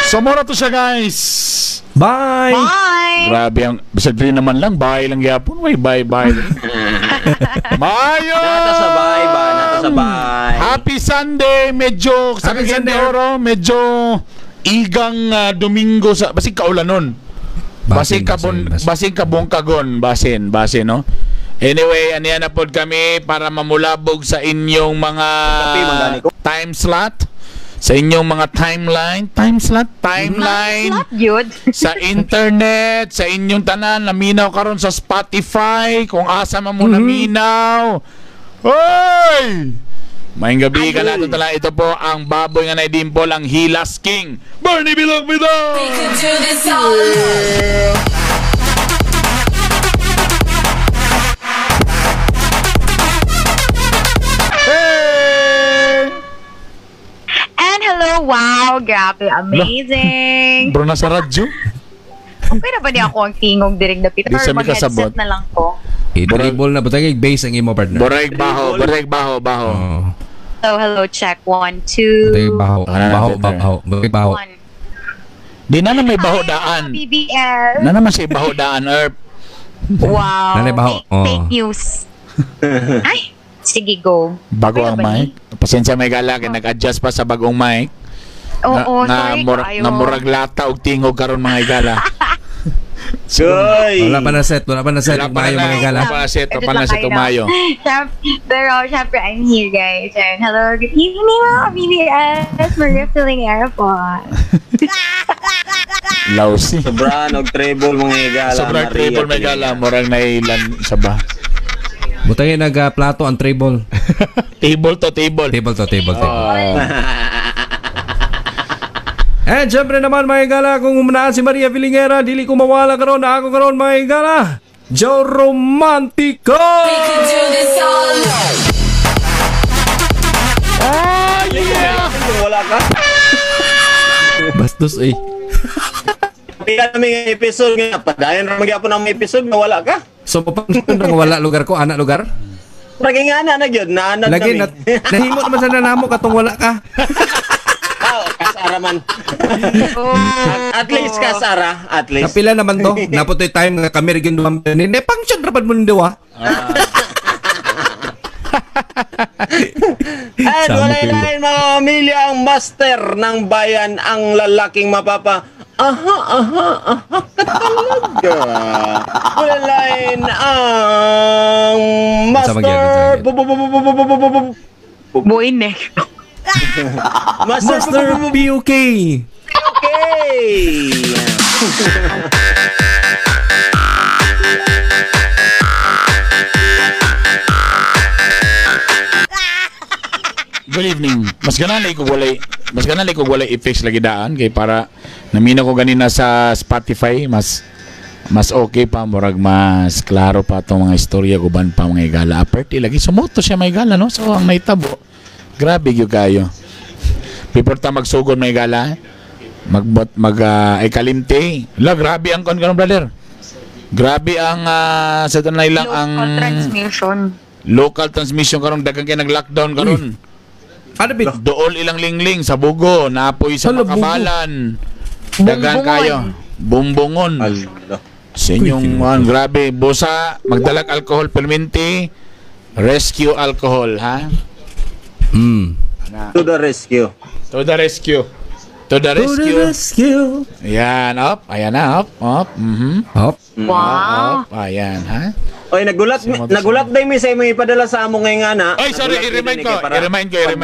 So, mura to siya, guys. Bye! Bye! Grabe ang... Bisag rin naman lang. Bye lang yapon. Wait, bye. Mayo! Natasabay ba? Natasabay. Happy Sunday. Medyo... Sa Oro, medyo... Igang Domingo sa... Basig kaulan nun. Basig kabong kagon. Basin, no? Anyway, aniyan na pod kami para mamulabog sa inyong mga time slot. Sa inyong mga timeline sa internet, sa inyong tanan, naminaw karon sa Spotify, kung asa man mo naminaw. Hoy! Maayong gabi ka natin tala. Ito po ang baboy nga naidimple, ang Hilas King, Bernie Bilog Bidong! Hello, wow, grabe, amazing. Bro, nasa radyo? Okay na ba niya ako ang tingog direct na pita? Or mag-headset na lang ko? I-dribble na, butang i-base ang imo partner. Boreg baho. So, hello, check. 1, 2. Baho. Di na may baho daan. BBS. Na naman siya baho daan, Erp. Wow. Nanay baho. Fake news. Ay, sige, go. Bago ang mic. Pasensya may gala, nag-adjust pa sa bagong mic. Oo, sorry kayo. Na murag lata og tingog karon mga igala. Wala pa na set Mayo mga igala. Wala pa na set Mayo. Pero syempre, I'm here, guys. And hello, good evening mga BBS. We're filling airport. Lausi. Sobrang treble mga igala. Sobrang treble mga igala. Murag nailan sa ba. Butay nag-plato ang table. Table to table. And syempre naman mga igala, kung umunaan si Maria Vilingera, dili ko mawala karon na ako karon mga igala. Joe Romantico! Oh yeah! Wala ka? Bastos eh. Pila namin episode nga. Padayon na magyapon ang episode na wala ka. So papansin nang wala lugar ko, anak lugar? Lagi nga na yun, naanad lagi namin. Nahimo naman sa nanamo katong wala ka. Kasara man. At least kasara, at least. Kapila naman to, naputoy time nga kami rin dumampin. Hindi, function rapat mo nindawa. At wala-ilain mga pamilya, ang master ng bayan, ang lalaking mapapa. Aha, katalaga. Wala-ilain ang master. Boynek. Master PUK. Okay. Good evening. Mas ganalay ko walay i-fix lagi daan kay para namina ko ganina sa Spotify mas okay pa, murag mas klaro pa itong mga istorya guban pa mga igala. Aperti lagi sumoto siya mga igala, no? So ang naitabo, grabe yung kayo. Before ta magsugod mga igala, ay kalimti. Grabe ang kon karon, brother. Grabe ang sa tanay lang ang local transmission karon, daghang kay nag-lockdown karon. Ano bit? Dool ilang lingling sa Bugo, napoy sa Makabalan. Dagan kayo. Bumbungon. Sa inyong grabe. Busa, magdalag alcohol perminti, rescue alcohol, ha? To the rescue. To the rescue. To the rescue. Ayan, up. Ayan na, up. Up. Up. Wow. Up. Ayan, ha? Oy, nagulat day mi sa imong ipadala sa among ngayon ana. Oy, sorry, i-remind ko.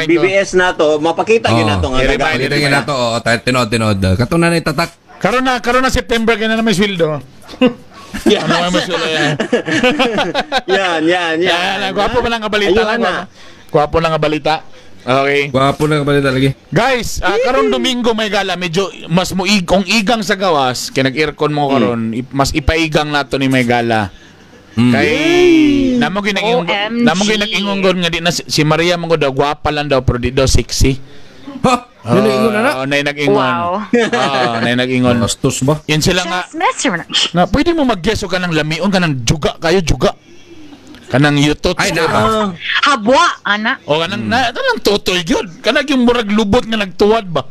BBS na to, mapakita gyud nato nga. I-remind gyud nato, tinod. Kato na itatak. Karon na September kaya na may sweldo. Yes. Ano may sweldo yan? Yan. Gwapo pa lang ang balita. Gwapo lang ang balita. Okay. Gwapo lang ang balita lagi. Guys, karon Domingo may gala, medyo mas kung igang sa gawas, kay nag-aircon mo karon, mas ipaigang nato ni may gala. Kay namo ginag-ingon nga di na si Maria mo daw gwapa lang daw pero di daw sexy. Dili ingon na. Nay nag-ingon. Wow. Nay nag-ingon. Bastos ba? Yan sila nga, Just mess around. na pwede mo mag-guess o kanang lamion, kanang juga kayo, juga. Kanang yutot. Ay, na. Habwa, ana. O kanang, kanang totoy yun. Kanang yung murag lubot nga nagtuwad ba?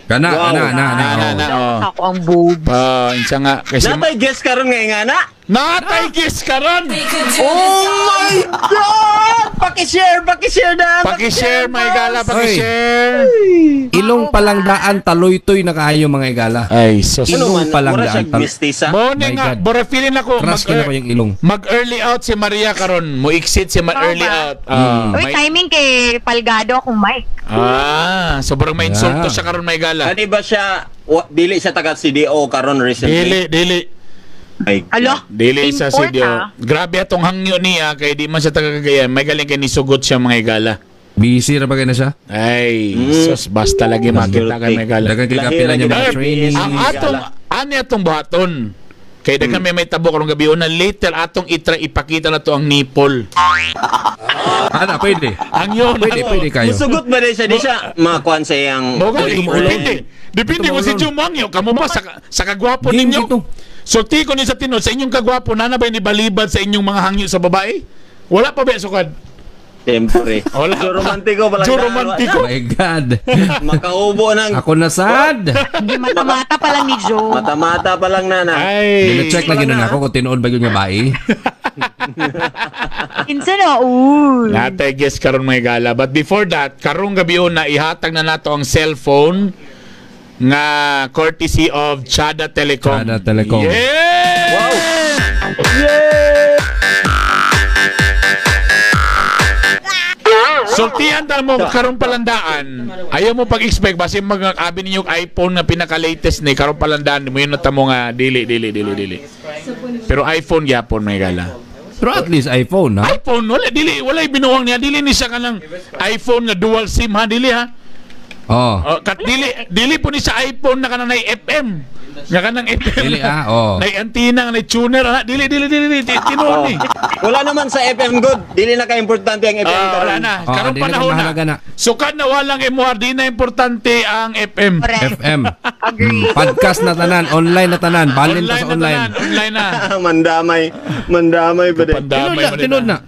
Kana, Wow. Na. Ako ang boob. Insa nga, kasi Natay guess karon nga na. natay-guess ka ron! Oh my God! Paki-share na. Paki-share, mga igala, paki-share. Ilong palang daan, taloy-toy na kayo mga igala. Ay, sus. Ilong Ano man, palang mura daan. siya mistisa. Mone My nga, God. bora feeling ako, Crush ko yung ilong. mag-early out si Maria karon, mo exit si early ba? out. Uy, timing kay Palgado akong mic. Sobrang may insulto siya karon, may gala. Ano ba siya, dili siya taga CDO karon recently? Dili. Ay, Alo? Dili sa Import, studio. ah. Grabe atong hangyo niya kay di man siya taga Cagayan. May galing kay nisugot siya mga igala. Busy na ba kayo na siya? Ay, sus basta lagi makita kay mga igala. Dagan kay kapila niya mga Ay, training. Ang atong buhaton. Kay dagan may tabo karong gabi una later atong ipakita na to ang nipple. Ana, pwede. Ang yun. Pwede kayo. musugot ba din siya? Di siya makuan sa iyang... Mo gali, Tumulong. depende kung si Jumangyo kamo ba sa kagwapo Game ninyo. dito. Sulti ko ni sa tinod sa inyong kagwapo na ba ni balibad sa inyong mga hangyo sa babae? Wala pa ba sukad? Siyempre. Wala So pa. romantiko pala. So romantiko. Oh my God. Makaubo ng Ako na sad. Hindi mata-mata pa lang ni Joe. mata-mata pa lang nana. Ay. Gina-check na ginan ako kung tinuod ba yung babae. Kinsa na, uy. Natay guess karon mga gala. But before that, karong gabi na ihatag na nato ang cellphone nga courtesy of Chada Telecom. Chada Telecom. Yeah! Wow! Sultihan ta mo karong palandaan. Ayaw mo pag-expect basi mag-abi ninyo iPhone na pinaka-latest ni karong palandaan mo yun nata mo nga dili. Pero iPhone gyapon may gala. Pero at least iPhone, ha? iPhone wala binuwang niya dili ni siya kanang iPhone nga dual SIM ha dili ha. Oh. Kat dili po ni sa iPhone na kanang FM. Nga kanang FM. Dili, oh. Nay antenna nga tuner ha. Dili tinuod ni. Wala naman sa FM good. Dili na ka-importante ang FM karon. Wala na. Oh, Karong di na panahon mahalaga na. na. Sukad na walang MR, di na importante ang FM. Correct. FM. Agree. Podcast na tanan, online na tanan, balin pa sa online. Online na. Mandamay ba din? Tinod na.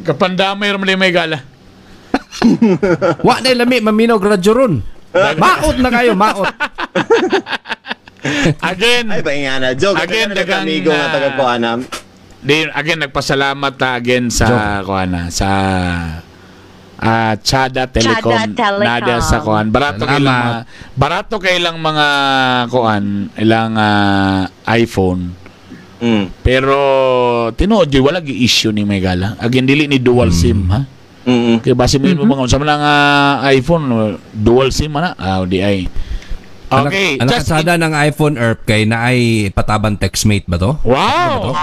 Kapandamay rin may gala. Wa na lami, maminaw gradyoron. Maot na kayo, maot. Again, Ay, pahinga na. Joke. Again, dagang, amigo nga taga-Kuanam. again, nagpasalamat ta again sa kuana sa Chada Telecom. Chada Telecom. Nadia sa kuan. Barato kay ilang mga kuan, ilang iPhone. Pero tinuod yun, wala gi issue ni Megala. Again, dili ni dual SIM ha. Kaya base mo yun mga sa mga iPhone dual SIM na. Di ay. Okay, Anak kasada ng iPhone Earth kay na ay pataban textmate ba to? wow.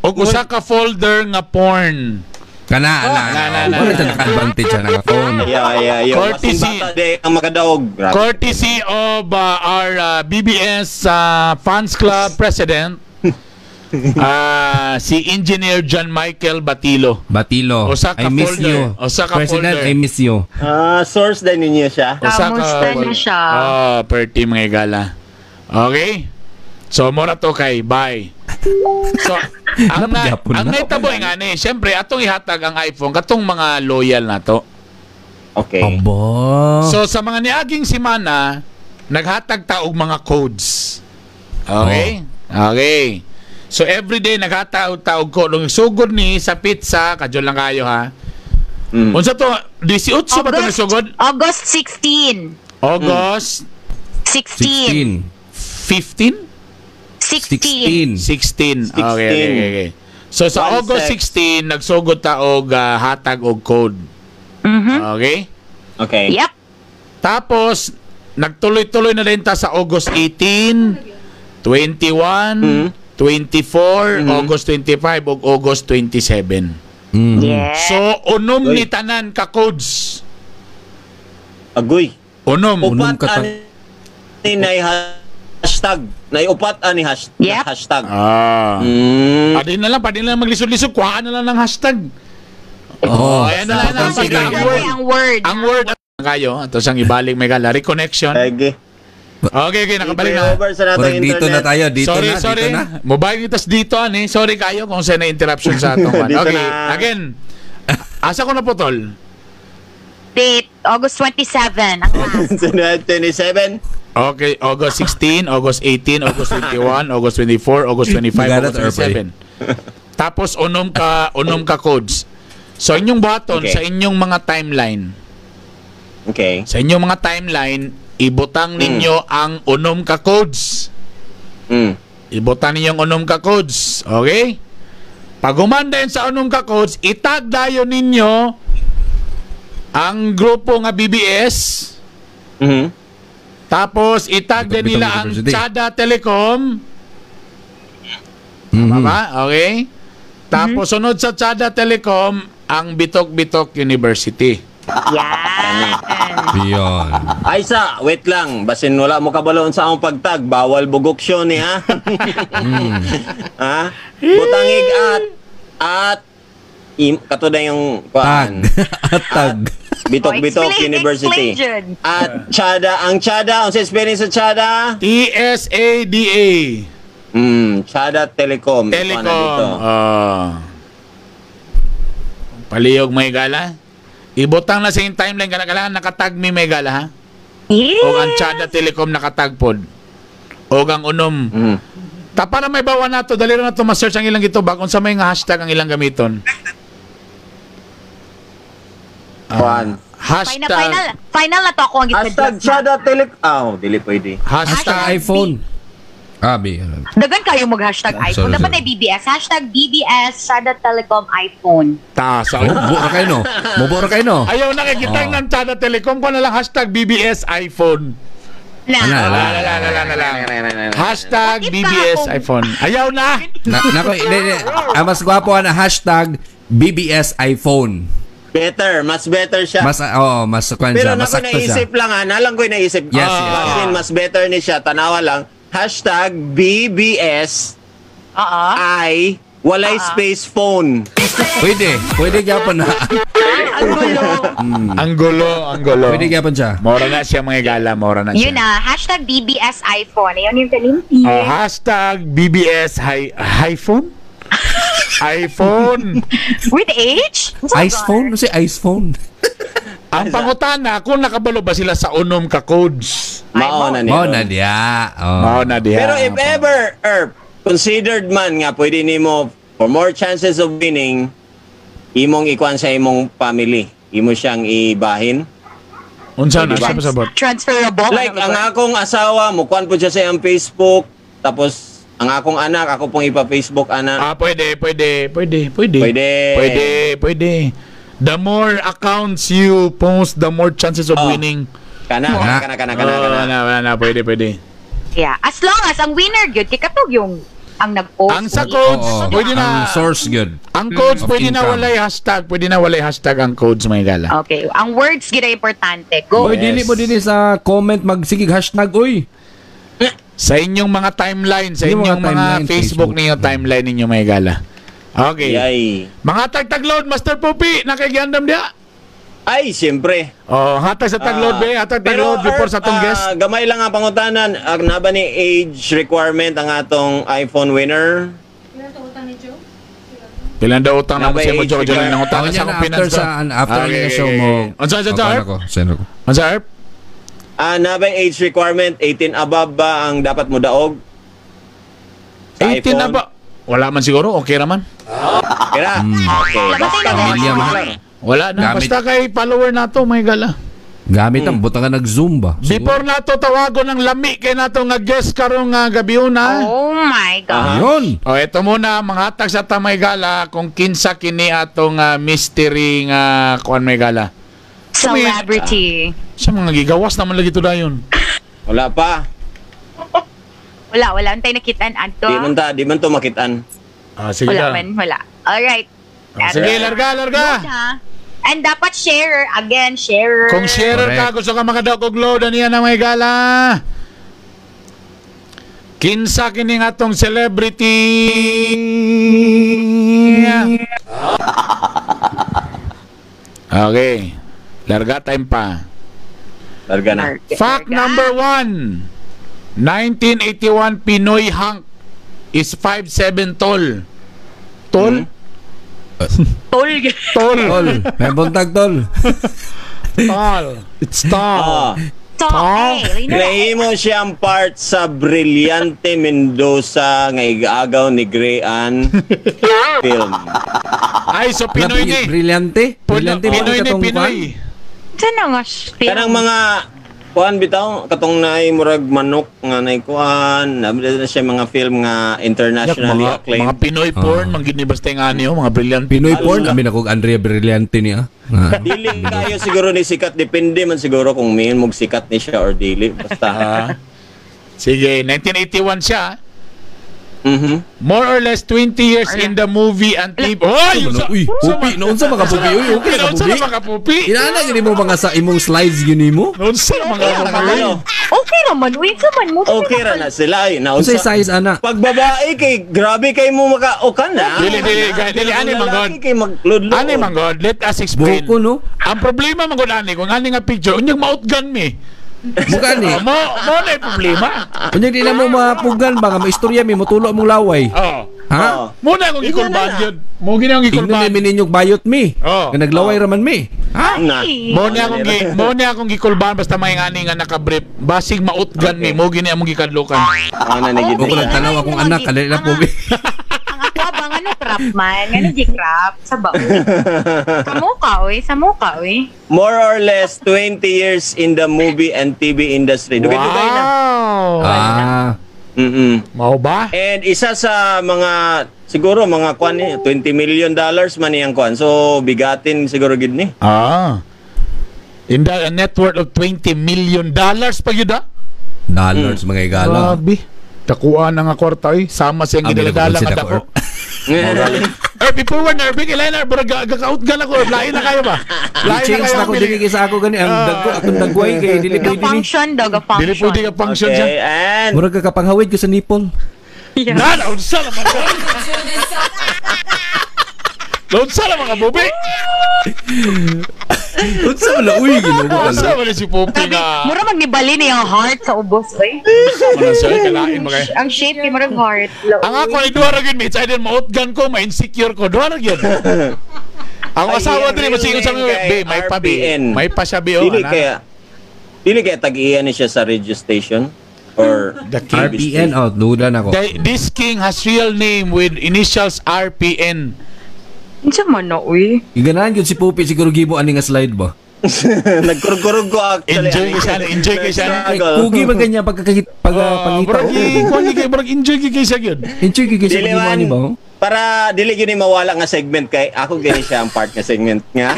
Og usa ka folder nga porn. Kana. Wala ito naka-advantage ng phone. Yeah. Courtesy. Masing bata di ang makadaog. Grabe. Courtesy of our BBS Fans Club President, si Engineer John Michael Batilo. Batilo, Osaka I miss folder. you. Osaka President, folder. I miss you. Source din ninyo siya. Kamusta na siya? Per team mga gala. Okay? So, mora to kay. Bye. So, ang Napagapon na. naitaboy nga ni, siyempre, atong ihatag ang iPhone, katong mga loyal na to. Okay. Abo. So, sa mga niaging simana, naghatag ta og mga codes. Okay? Okay. So, everyday naghatag-taog ko. Nung sugod ni sa pizza, kadyo lang kayo ha. Unsa to? 18 ba to nasugod? August 16. August 16. 15? 16. 16. Okay. So, sa 1 August 16, nagsugod ta og hatag og code. Okay? Okay. Yep. Tapos, nagtuloy-tuloy na rin ta sa August 18, 21, 24, August 25, ug August 27. Yeah. So, unom ni tanan ka codes. Agoy. Unom. Unong Upat ka ani na hashtag. Upat ani Yep. hashtag. Padin na lang maglisod-lisod. Kuhaan na lang ng hashtag. Oh, ayan na lang. Ang word. Ang word kayo. Ito siyang ibalik may gala. Reconnection. Lagi. Okay, nakabalik na. Over sa natong Correct, dito na internet. tayo. Dito Sorry. na. Mobile itas dito, ani. Sorry kayo kung saan na interruption sa atong one. Dito Okay, na. again. Asa ko na putol? Date, August 27. Ang last. 27. Okay, August 16, August 18, August 21, August 24, August 25, Magalat August or 27. Tapos unom ka codes. So inyong button Okay. sa inyong mga timeline. Okay. Sa inyong mga timeline, ibutang ninyo ang unom ka codes. Mm. Ibutang ninyo ang unom ka codes. Okay? Pag humanda yun sa unom ka codes, itag dayon ninyo ang grupo nga BBS. Mhm. Tapos itag Bitok-bitok din nila ang University. Chada Telecom. Mhm. Tama? Okay? Tapos sunod sa Chada Telecom, ang Bitok-Bitok University. Yan. Yun. Ay sa, wait lang. Basin wala mo kabaloon sa akong pagtag. Bawal bugok siya ni ha. Ha? Butangig kato na yung Tag. At tag. Bitok-Bitok Explain, University. explain, Jud. At Chada, ang Chada, ang sa spelling sa Chada? TSADA. Chada Telecom. Telecom. Ano dito? Palihog may gala. Ibutang na sa yung timeline kailangan nakatag mi may gala ha. Yeah. O ang Chada Telecom nakatag pod. O ang unom. Mm. Para may bawa na to, dali na to ma-search ang ilang ito bakon sa may nga hashtag ang ilang gamiton. Juan. Final na to ako ang Hashtag Chada Telecom. Dili pwede. Hashtag iPhone. B. Dagan kayo mag-hashtag iPhone. sorry, Dapat sorry. ay BBS. Hashtag BBS, Sada Telecom iPhone. Tasa. Mubura kayo no. Mubura kayo no. Ayaw nakikita ng Chada Telecom ko na lang hashtag BBS iPhone. Na. Hashtag What if BBS kahapon- iPhone. Ayaw na. Nako, ang mas gwapo na hashtag BBS iPhone. Better. Mas better siya. Mas kwan Pero siya, mas naku sakto siya. naisip lang ha. Nalang ko'y naisip. Yes, yes. Basin, mas better ni siya. Tanawa lang. Hashtag BBS Oo. ay walay space phone. Pwede gyapon na. Ang gulo. Pwede gyapon siya. Mora na siya mga gala, mora na Yun siya. na. Hashtag BBS iPhone. Ayun yung kalimpi. Hashtag BBS iPhone? iPhone. With H? Ice phone? Ano si ice phone? Ang pangutana, kung nakabalo ba sila sa unom ka codes? Mauna ni. Mao na diya. Mao na diha. Pero if ever, considered man nga, pwede nimo for more chances of winning, imong ikuan sa imong family. Imo siyang ibahin. Unsa na Diba? siya pasabot? Transferable. Like, ang akong asawa, mukuan po siya sa iyang Facebook, tapos, ang akong anak, ako pong ipa-Facebook anak. Pwede. Pwede. Pwede. The more accounts you post, the more chances of winning. Kana. Wala na. Pwede. Yeah. As long as ang winner good, kikatog yung ang nag-post. Ang sa codes, Oo. pwede na. Ang source good. Ang codes, Of pwede na income. walay hashtag. Pwede na walay hashtag ang codes, mga gala. Okay. Ang words gina importante. Go. Oy, dili mo dili sa comment magsigig hashtag oy. Sa inyong mga timeline, sa Yung inyong mga mga timeline, Facebook Facebook. ninyo, timeline ninyo, mga gala. Okay. Yay. Mga tag-tagload, Master Popi, nakikiyandam dia. Ay, siyempre. Hatag sa tagload, be. Hatag tagload before sa atong guest. Gamay lang ang pangutanan. Na ba ni age requirement ang atong iPhone winner? Pilan daw utang na mo siya mo, Nabay, Jojo, lang ng utang Ako sa niya akong na finance. after niya show mo. Unsa, Harp? Send ako. Unsa, Harp? Na ba age requirement? 18 above ba ang dapat mo daog? Sa 18 na iPhone? ba? Wala man siguro, okay raman. Kira? Okay. Labatay na Pamilya man. Wala na, Gamit. basta kay follower nato, may gala. Gamit ang buta ka nag-zoom ba? Before nato tawagon ng lami kay nato nga guest karong nga gabiuna. Oh my God. Yun. Eto muna, mga hatag sa tamay gala kung kinsa kini atong mystery nga kuan may gala. Celebrity. Sa mga gigawas naman lagi to dayon. Wala pa. Wala. Antay nakitaan ato. Di man to makitaan. Sige Wala na. man. Wala. Alright. Sige, larga. Ha? And dapat share. Again, share. Kung sharer ka, Correct. gusto ka makadawag og load, ano yan ang may gala? Kinsa kini nga tong celebrity? Okay. Larga time pa. Larga na. Fact number 1. 1981 Pinoy hunk is 5'7" tall. Tall? Tol. Tol. May buntag, tol. Tall. It's tall. Nahimo siyang part sa Brillante Mendoza nga igaagaw ni Grean film. Ay, so Pinoy ni. Brillante? Brillante ba Pinoy ni, katong Pinoy. Sana nga. Kanang mga kuan bitaw katong naay murag manok nga naay kuan, nabila na siya mga film nga internationally acclaimed. Mga Pinoy porn, mga gini basta nga niyo, mga brilliant. Pinoy porn? Amin ako Andrea Brillante niya. Dili kayo siguro ni sikat, depende man siguro kung may mong sikat ni siya or dili. Basta. Sige, 1981 siya. More or less 20 years in the movie and TV. Hoy! Uy, pupi. Noon sa mga pupi. Uy, okay na Noon sa pupi. mga pupi. Inaana gini mo mga sa imong slides gini mo? Noon sa mga pupi. Okay naman. Uy, saman mo. Okay ra na sila ay. Unsay size ana? Pag babae kay grabe kay mo maka-okan na. Dili ani manggod. Kay magludlo. Ani manggod, let us explain. Buko no? Ang problema manggod ani kung ani nga picture, unyang mautgan mi. Buka ni. Mo na yung problema. Unyang di na mo mapugan ba nga maistorya mi motulo mong laway. Ha? Muna akong ikulban yun. Mo gina akong Ingnon ikulban. na mininyog bayot mi. Oh. Nga naglaway raman mi. Ha? Mo na akong gikulban basta may ngani nga nakabrief. Basig mautgan mi, mo gini among gikadlukan. Ana na gid. Buko nagtanaw akong anak kadali na po. Abang ano crap man, ano di crap sa bao. Sa muka oy. More or less 20 years in the movie and TV industry. Dugay-dugay na. Wow. Mau ba? And isa sa mga siguro mga kuan ni $20 million man iyang kuan. So bigatin siguro gid ni. In the net worth of $20 million pa yun Dollars mga igala. Grabe. Takuan na nga kwarta sama siyang gidala-dala nga dako. Before one Nervy, kailan na gagaut gala ko, lain na kayo ba? I-change na ko dili sa ako gani ang dagko akong dagway kay dili pwede ni. Function daw ga function. Dili pwede ka function siya. And Murag ka kapanghawid ko sa nipple. Na, unsa naman ko. Unsa naman ka bubi? Unsa wala uy gino. Unsa wala si Popi nga. Mura magnibali ni ang heart sa ubos oy. Ano siya kalain magay. Ang shape ni murag heart. Ang ako ni duha ra gyud mi, sa din mautgan ko, ma-insecure ko, duha ra gyud. Ang asawa din masingon sa mga may pa may pa siya bio ana. Dili kaya tag-iyan ni siya sa radio station or the RPN out luda na ko. This king has real name with initials RPN. Unsa man na uy? Iganahan gyud si Pupi siguro gibo ani nga slide ba. Nagkurog-kurog ko actually. Enjoy siya. Kugi man kanya pagkakita pangita. Brag enjoy kay siya gyud. Enjoy kay siya gibo ani ba? Para dili gyud ni mawala nga segment kay ako gani siya ang part nga segment nga.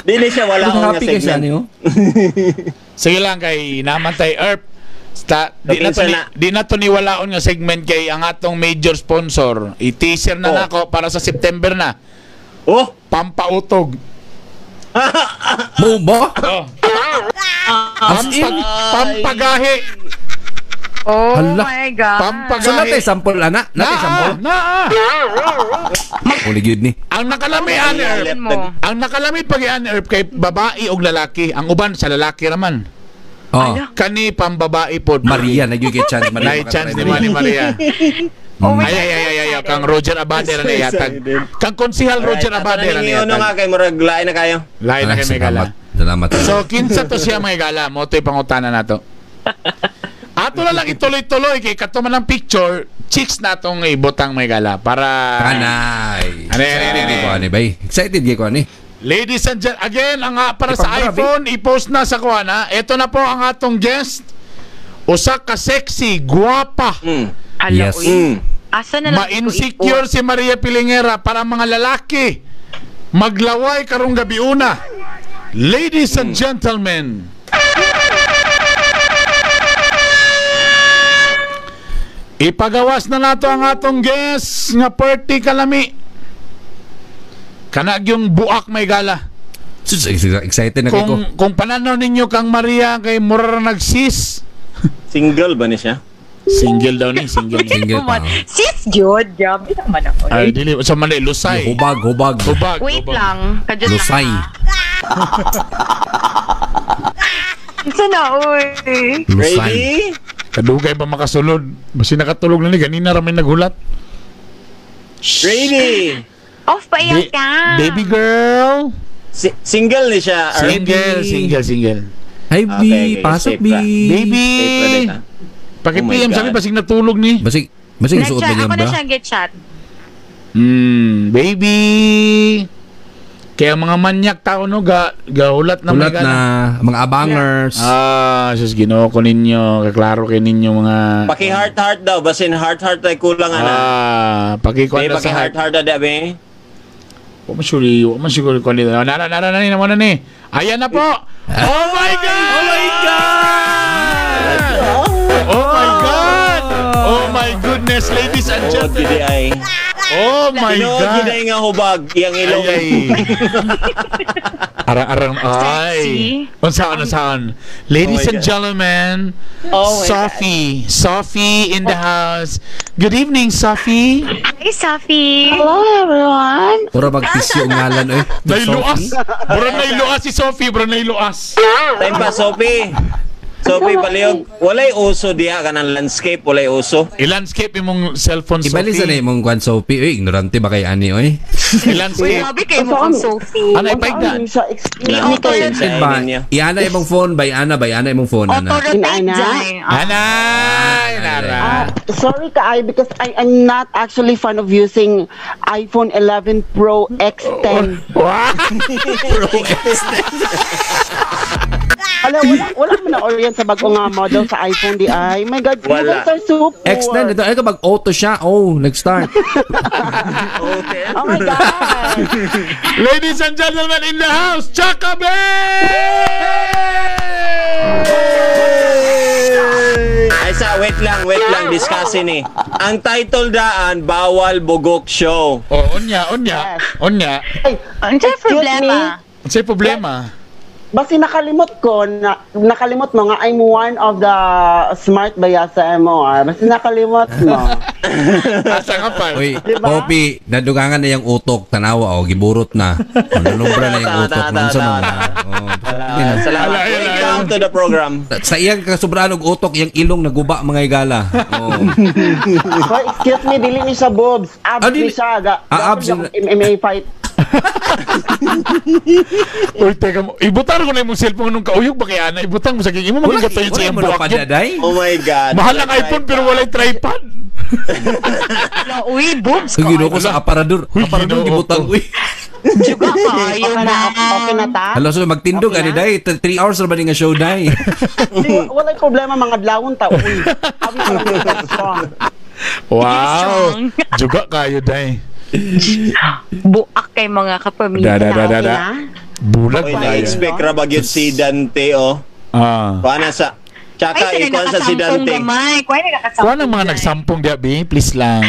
Dili siya wala nga segment. Sige lang kay naman tay Erp. Di na to niwalaon nga segment kay ang atong major sponsor. I-teaser na nako para sa September na. Pampautog. Mo ba? Pampagahi. Oh my God. Pampagahi. So natay sample ana? Natay sample? Uli gyud ni. Ang nakalami ang nakalami pag Erp kay babae og lalaki. Ang uban sa lalaki raman. Kani pambabae pod Maria nagyugi chance Maria. May chance ni Maria. Ay kang Roger Abader na yatag. Kang konsehal Roger Abader na yatag. Ano nga kay murag lain na kayo? Lain na kay Megala. Salamat. So kinsa to siya Megala, mo to'y pangutana nato. Ato na lang ituloy-tuloy kay kato man ang picture, chicks natong ibutang Megala para kanay. Ano bay? Excited gyud ko ani. Ladies and gentlemen, again, para sa iPhone, i-post na sa kuha. Ito na po ang atong guest. Usa ka sexy, guwapa. Yes. Asa na lang ma-insecure si Maria Pilingera para mga lalaki. Maglaway karong gabi una. Ladies and gentlemen. Ipagawas na nato ang atong guest nga perti kalami. Kanag yung buak may gala. Excited na ko. Kung pananaw ninyo kang Maria kay mura nagsis. Single ba ni siya? Single daw ni, single pa. Sis Jod, job din naman ako. Ay, dili sa mali lusay. Hubag. Wait lang, kadyo lusay. Sana, uy. Ready? Kadugay pa makasulod. Basi nakatulog na ni ganina ramay naghulat. Ready? Off pa yan ka. Baby girl. Single ni siya. Single. Hi, B. Okay, Pasok, safe B. ra. Baby. Safe ra. Paki-PM Oh my sabi God. basig natulog ni. Basig suot Nag-chat, na ako na ba? siya get chat. Baby. Kaya mga manyak tao no gahulat na Ulat mga na, mga abangers. sus Ginoo ko ninyo, kaklaro kay ninyo mga Paki-heart daw. Basin heart ay kulang ana. pakikuan Be, na sa paki-heart da be. Wa man siguro ko nila. Nara ni naman ni. Ayan na po. Oh my god. Oh my god. Oh my god. Oh my goodness, ladies and Oh, gentlemen. gidi ay. Oh my Tinood god. gidi nga hubag iyang ilong. Ay. Arang ay. Unsaon. Ladies Oh my and God. gentlemen, Oh my Sophie in the house. Good evening, Sophie. Hi, Sophie. Hello, everyone. Pura magpisyo ang ngalan, oy. Nailuas. Bro nailuas si Sophie, bro nailuas. Time pa, Sophie. Sophie, palihog. Walay uso diya ka ng landscape. Walay uso. I-landscape imong cellphone, Ibalis na Sophie. imong kwan Sophie. Uy, ignorante ba kay ani, oy? I-landscape. Sabi kayo mo kang Sophie. Ano ipagdan? Nakasin sa Ba, inin niya. iana imong phone, Ana imong phone, Ana. Auto-rotate Ina. dyan. Anay, Nara. Sorry ka, because I'm not actually fan of using iPhone 11 Pro X10. Wow. Wala mo na orient sa bago nga model sa iPhone di ay. My God, you Wala. guys are super. X10, ito, ay kapag auto siya, nag-start. Oh my God. Ladies and gentlemen in the house, Chaka Ay sa, wait lang, discussin eh. Ang title daan, Bawal Bugok Show. Oh, onya. Ay, Ano siya excuse problema? Sa'yo problema. basi nakalimot mo nga I'm one of the smart baya sa MOR. Basi nakalimot mo. Asa ka pa? Uy, Diba? Poppy, nadugangan na yung utok, tanawa, giburot na. Nanubra na yung utok. Nung sa mga. Salamat. Ala. Welcome to the program. Sa iyang kasubraan og utok, yung ilong naguba mga igala. So, excuse me, dili ni siya boobs. Abs dili. ni siya. Abs Dapat yung MMA fight. Uy, teka mo. Ibutar ko na yung cellphone nung kauyog ba kaya na? Ibutang mo sa gigi mo. Magiging gatoy sa iyong buwak yun. padaday. Oh my God. Mahal ang iPhone pero walay tripod. Uy, boobs Ang ko. gino ko sa aparador. Uy, Aparador, ginoo gibutang. ko. Uy. Juga kayo na. Okay na ta? Hello, so magtindog, Okay ani na? day. 3 hours na ba nga show, day? Walang problema mga dlawon ta. Uy, sabi ko lang yung strong. Wow. Juga kayo, day. Buak kay mga kapamilya. Da. Bulag Uy, pa na-expect ra ba yun si Dante, oh. Kuha sa... Tsaka, Ay, ikuha sila sa si nakasampung Dante. gamay. Kuha na nakasampung. Kuha ng mga nagsampung diya, Bing. Please lang.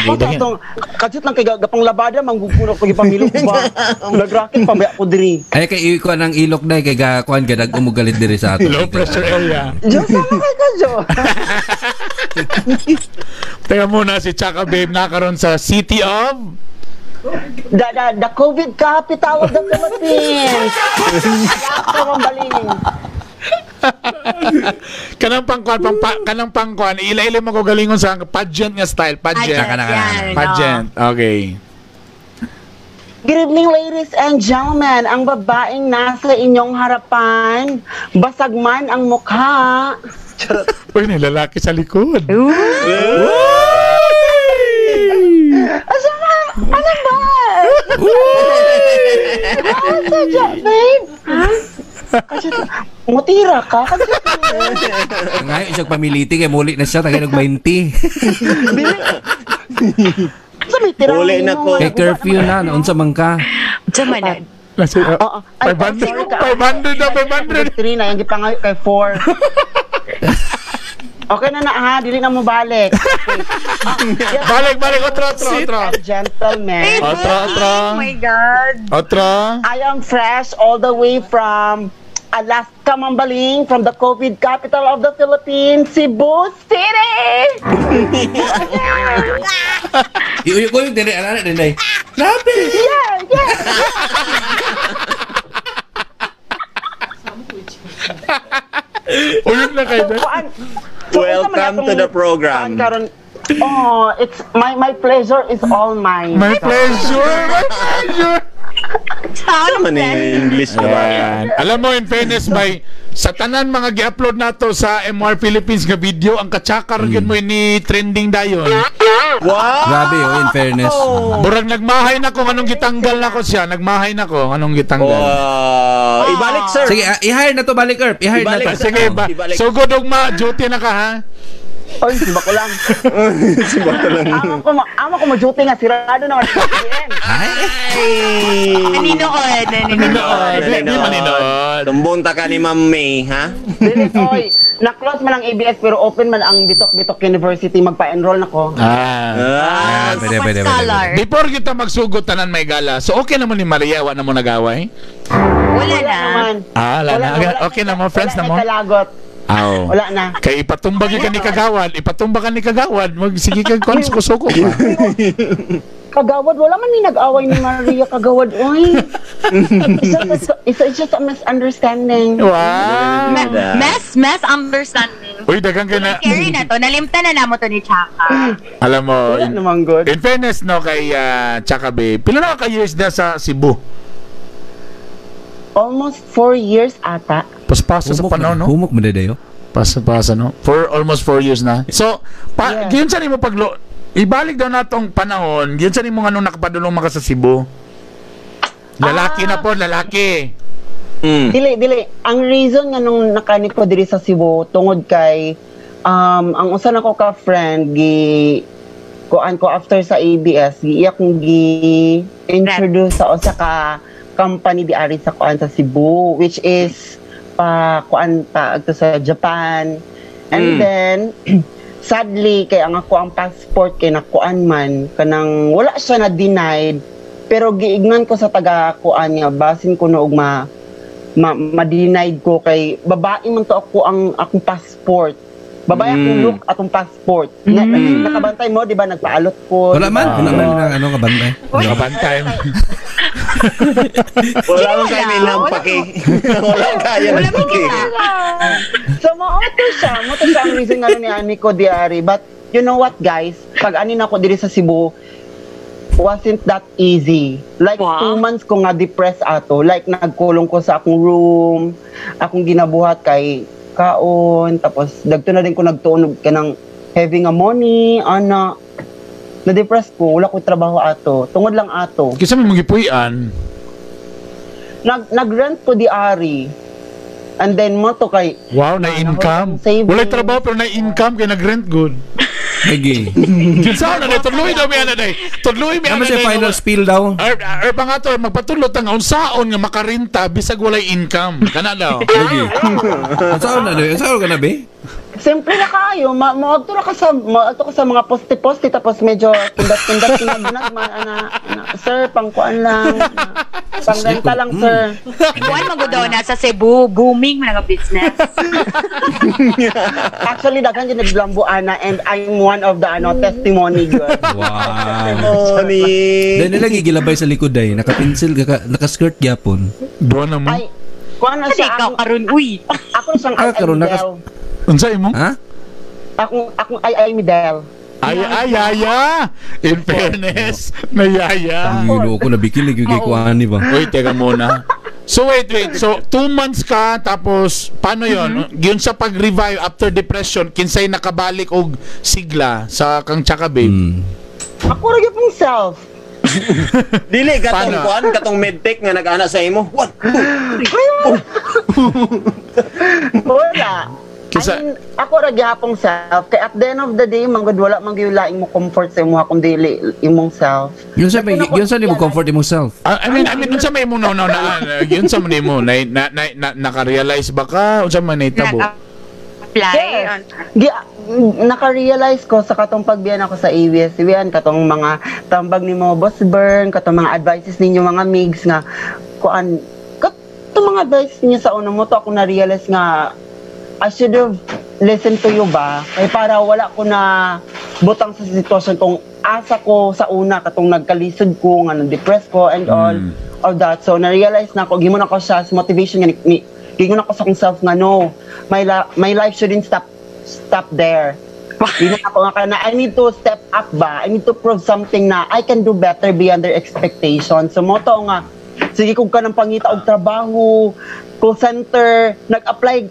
Kasit lang kay gapang labada manggugunok ko pamilya ko ba. Nagrakit pa may ako diri. Ay, kay iko ng ilok na, kay gakuan, gadag umugalit diri sa ato. Low pressure area. Diyos na kay ka, Jo. Teka muna, si Chaka Babe nakaroon sa City of... The COVID capital of the Philippines. Ako mambaling. kanang pangkuan ila-ila mo ko galingon sa pageant nga style, pageant. Pageant. Okay. Good evening, ladies and gentlemen. Ang babaeng nasa inyong harapan, basag man ang mukha. Uy, may lalaki sa likod. Ano ba? Sadya, babe. Ha? Kasi, mutira ka? Kasi, Ngayon, siyang pamiliti, kay muli na siya, tagay nag-20. sa may tira Uli na ko. Kay curfew na, naunsa man ka. Diyan man. Nasi, Oo. Ay, 500 na 500. 3 na, yung gipangay kay 4. Okay na ha, dili na mo balik. Okay. Balik, otro. Ladies and gentlemen, Otro. Oh my God. Otro. I am fresh all the way from Alaska, Mambaling, from the COVID capital of the Philippines, Cebu City! Iuyo ko yung diri, anak din day. Grabe! Yeah! Uyog na kayo. Welcome to the program. It's my pleasure is all mine. My pleasure. My pleasure. Ano man yung English ka ba? Ayan. Alam mo, in fairness, sa tanan mga gi-upload nato sa MR Philippines nga video, ang katsakar yun mo ni trending dayon. Wow! Grabe, in fairness. Burang nagmahay na kung anong gitanggal na ko siya. Nagmahay na ko anong gitanggal. Ibalik, sir. Sige, i-hire na to, balik, Erp. I-hire na Ibalik. to. Sige ba? Ibalik. So, Godogma, duty na ka, ha? Oy, siba ko lang. Siba ko lang. Amo ko ma-duty nga, sirado na ako. Naninood. Maninood. Tumbunta ka ni Ma'am May, ha? Dili, oy. Na-close man ang ABS pero open man ang Bitok University. Magpa-enroll na ko. Pwede. Before kita magsugod tanan may gala, so okay naman ni Maria, wa na mo nagaway? Wala na. naman. Wala na. Okay na mo, friends na mo? Wala na kalagot. Wala na. Kay ipatumba ka ni Kagawad. Sige ka kons ko suko pa. Kagawad, wala man ni nag-away ni Maria Kagawad. Oy. It's just a misunderstanding. Wow. Misunderstanding. Uy, dagang ka na. Carry na to. Nalimtan na namo to ni Chaka. Alam mo, Wala naman good. in fairness no kay Chaka Bay, pila na ka years na sa Cebu? Almost 4 years ata. Paspasa sa panahon, no? Humok mo dayo. Pasa, no? For almost 4 years na. So, yun sa nimo ibalik daw natong panahon, yun sa nimo nga nung nakapadulong maka sa Cebu. Lalaki na po, lalaki. Dili. Ang reason nga nung nakanip ko diri sa Cebu tungod kay ang usa nako ka friend kuan ko after sa ABS giiyak kong introduce sa usa ka company di ari sa kuan sa Cebu, which is kuan agto sa Japan. And then sadly kay ang ako ang passport kay nakuan man kanang wala siya na denied, pero giignan ko sa taga kuan nga basin ko noog ma-denied ko kay babae man to ako ang akong passport. Babae akong look atong passport. Nakabantay mo, di ba? Nagpaalot ko. Wala man kabantay. Nakabantay. Wala man kayo may nampaki. Wala kaya nampaki. So, mo-to siya ang reason nga ni Ani ko diari. But, you know what, guys? Pag anin ako diri sa Cebu, wasn't that easy. Like, 2 months ko nga depressed ato. Like, nagkulong ko sa akong room. Akong ginabuhat kay kaon, tapos dagto na din ko nagtuonog ka ng having a money, na-depress ko, wala ko trabaho ato, tungod lang ato. Kisa may magipuyan. Nag-rent ko di ari, and then mo to kay... Wow, na-income. Wala trabaho pero na-income kaya nag-rent good. Lagi. Kinsa na tudloy daw mi ana day. Tudloy mi ana Ano siya final spiel daw? Pa nga to magpatulot nga unsaon nga makarenta bisag walay income. Kana daw. Lagi. Saan ka na be? Simple na kayo, maagto ka sa mga poste-poste, tapos medyo kundat-kundat kinagunat, sir, pangkuan lang, pangrenta lang, sir. Ikuan magudaw na sa Cebu, booming man ang business. Actually, daghan din naglambo, Ana, and I'm one of the testimony, girl. Wow. Dahil nila gigilabay sa likod ay, naka-pencil, naka-skirt gyapon. Doon na mo. Ay, kuan na Kasi siya, ikaw karon uy. ako siyang karon Unsa imo? Ha? Akong ay Midel. Ay, in fairness, may yaya. Ang yulo ko nabikilig yung kay Kuani ba? Wait, teka muna. So wait. So 2 months ka tapos paano 'yon? Yun sa pag-revive after depression, kinsay nakabalik og sigla sa kang Chaka Bay. Ako ra gyud self. Dili katong medtech nga nag-ana sa imo. What? Wala. Kisa- I mean, ako ra gyapong self. Kay at the end of the day, manggod wala man gyud laing mo comfort sa imo akong dili imong self. Yun sa mo comfort yourself. I mean, unsa may mo yun sa man mo naka-realize ba ka unsa man nahitabo? Apply. Naka-realize ko sa katong pagbiyan ako sa ABS-CBN, katong mga tambag ni mo Boss Bern, katong mga advices ninyo mga migs nga kuan katong mga advice niya sa uno mo to ako na-realize nga I should have listened to you ba? Kaya para wala ko na butang sa sitwasyon kung asa ko sa una katong nagkalisod ko nga na-depress ko and all that. So na-realize na ako gimo na ko siya as motivation nga Gingon ako sa akong self nga, no, my life shouldn't stop there. Gingon ako nga na, I need to step up ba? I need to prove something na I can do better beyond their expectations. So, mo to nga, sige kung ka ng pangita og trabaho, call center, nag-apply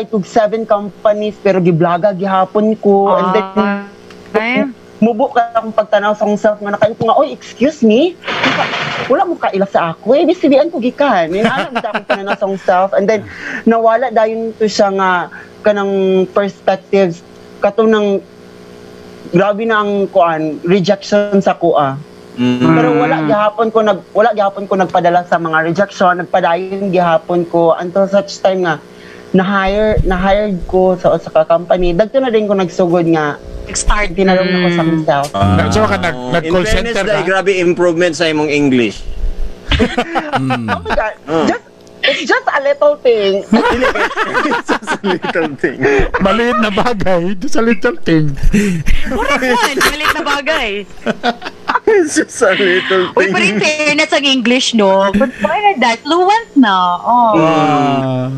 to 7 companies, pero giblaga, gihapon ko, and then, mubo ka akong pagtanaw sa akong self nga nakain ko nga, oy, excuse me, wala mo kaila sa ako, bisibian ko gikan. Alam mo akong pananaw sa akong self, and then, nawala dayon to siya nga, kanang perspectives, katong ng, grabe na ang kuan, rejection sa kuha. Pero wala gihapon ko nagpadala sa mga rejection, nagpadayon gihapon ko until such time nga na-hired ko sa company. Dagto na din ko nagsugod nga Start. tinalong na ko sa myself. So ka nag-call In fairness, center dahil ka? grabe improvement sa imong English. Oh my God. It's just a little thing. Little thing. Maliit na bagay. Just a little thing. Correct one. Malit na bagay. It's just a little Uy, thing. pero in fairness ang English, no? But why na that? Fluent na. Oh.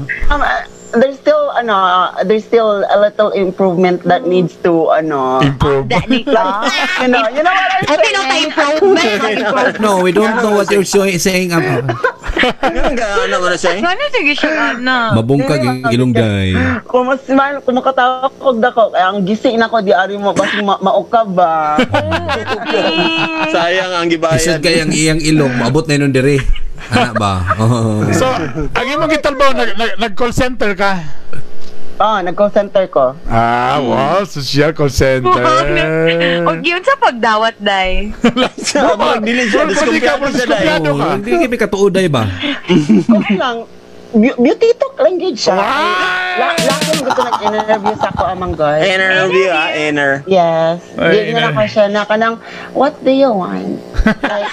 There's still a little improvement that needs to Improve. That need ka. you know what I'm Okay, no, saying? improvement. No, we don't know what you're saying. Ganun ka, ano mo na siya? Ano, sige siya, na. Mabungkag yung ilunggay. Kung makatawag ko dako, ang gising na ko di ari mo basi maukab ba. Sayang ang gibayad. Isod kay ang iyang ilong, maabot na yun dire. Ana ba? Oh. So, ang imong gitalbo, nag-call center ka? Nag-call center ko. Wow, social call center. Huwag yun sa pagdawat, day. Magdili siya. Diskumpiyado siya dahil. Ano ka? Hindi kami katuoday ba? Okay lang. Beauty talk language siya. Wow! Laki mo gusto nag-interview sa ako amang guys. Interview Inner. Yes. Ay, Hindi na ako siya na kanang, what do you want? Like,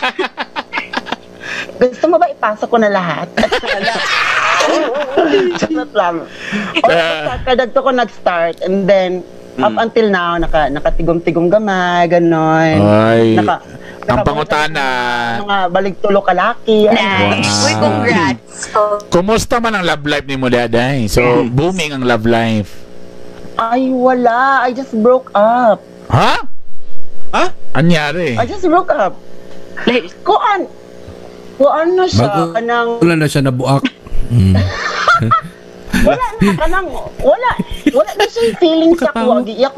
gusto mo ba ipasok ko na lahat? Charot lang. Kadagto ko nag-start and then up until now nakatigom-tigom gamay ganon. Ay, ang pangutana. Mga baligtulo kalaki. Nice. Uy, congrats. Kumusta man ang love life ni mo, Daday? So, booming ang love life. Ay, wala. I just broke up. Ha? Anyari? I just broke up. Kuan na siya. Kanang, Wala na siya nabuak. wala na siya feeling sa ko. Iyak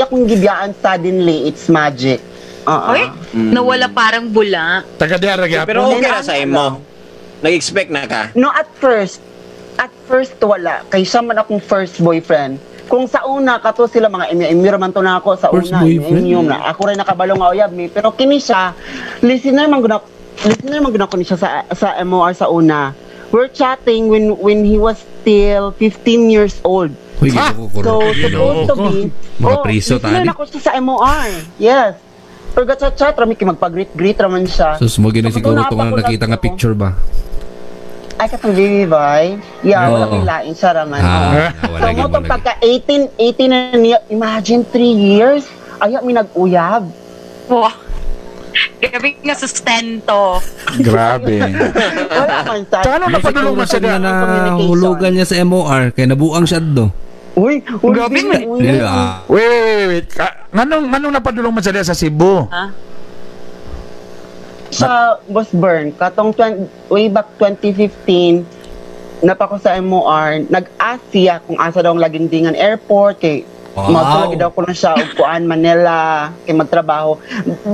kong gibiyaan suddenly. It's magic. Uy, nawala parang bula. Taga-diara gyapon. Pero okay na sa imo. Nag-expect na ka. No, at first wala. Kay siya man akong first boyfriend. Kung sa una, kato sila mga imyo man to na ako sa First una. boyfriend? Na. Ako rin nakabalo nga uyab mi. Pero kini siya, listener man guna ko ni siya sa MOR sa una. We're chatting when he was still 15 years old. Uy, Ha? So, supposed to be... Mga priso, listener tani? na ko siya sa MOR. Yes. Pero chat rami kay magpa-greet raman siya. So, mo gina siguro Kapag itong nakita nga ko- picture ba? Ay, katong baby boy. Yeah, wala Oo. may lain siya raman. Wala So, gyud mo mo tong pagka 18 na niya, imagine 3 years, ayaw mi nag-uyab. Wow. Gabi nga sustento. Grabe. Wala man sa... Tsaka ano napadulong man siya na na? hulugan niya sa MOR kay nabuang siya do. Uy, Grabe nga. Di ba? Wait. Nganong napadulong man siya sa Cebu? Ha? Sa Bosburn, katong way back 2015, napako sa MOR, nag-ask siya kung asa daw ang lagindingan airport, kay magtulagi daw ko lang siya og kuan Manila, kay magtrabaho.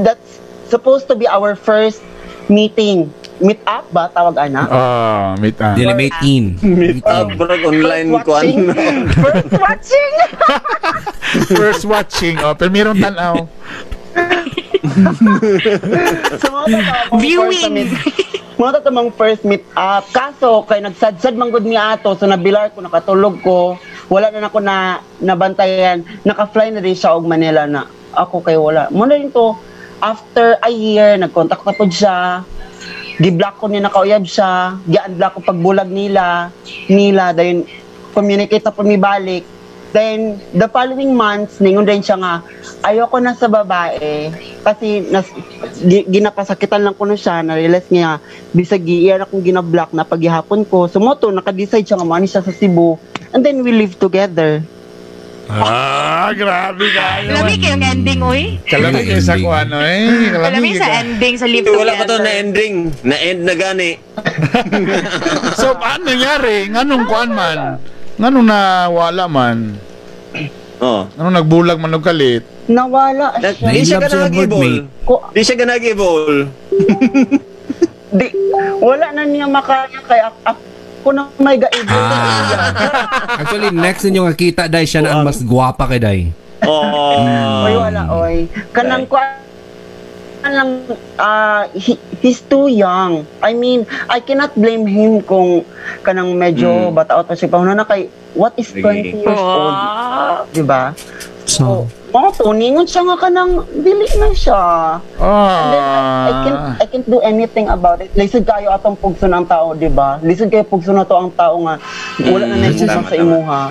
That's supposed to be our first meeting. Meet up ba tawag ana? Meet up. Dili mate in. Meet up, bro, online ko ano. First watching. First watching. Pero meron tanaw. So, Viewing. Mga tatamang first meet up. Kaso, kay nagsadsad manggod mi ato, so nabilar ko, nakatulog ko, wala na ako na nabantayan, naka-fly na rin siya og Manila na ako kay wala. Muna rin to, after a year, nag-contact na po siya, gi-block ko niya, nakauyab siya, gi-unblock ko pagbulag nila, dayon communicate na po mi balik, Then, the following months, ningon din siya nga, ayoko na sa babae. Kasi, ginapasakitan lang ko na siya, na-realize niya, bisag iyan akong ginablock na paghihapon ko. Sumoto, naka-decide siya nga, mani siya sa Cebu. And then, we live together. Grabe kayo. Kalami kayong ending, uy. Kalami kayo sa kung ano eh. Kalami sa ending, sa live together. Wala pa to na ending. Na-end na gani. So, paano nangyari? Nganong kuan man? Nganong nawala man? Oh. Nganong nagbulag man og kalit? Nawala siya. Di siya Nailab ka siya, nag-evolve. Di siya ka nag-evolve. Wala na niya makaya kaya ako na may ga-evolve. Actually, next ninyo nga kita, Day, siya na ang mas gwapa kay Day. Oy, wala, oy. Kanang lang, he's too young. I mean, I cannot blame him kung kanang medyo bataot pa siya. Paano na kay, what is 20 years old? Diba? So, tuningon siya nga kanang, dili na siya. And then, I can't do anything about it. Lisod kayo atong pugso ng tao, diba? Lisod kayo pugso na to ang tao nga. Wala na naimuha sa imuha.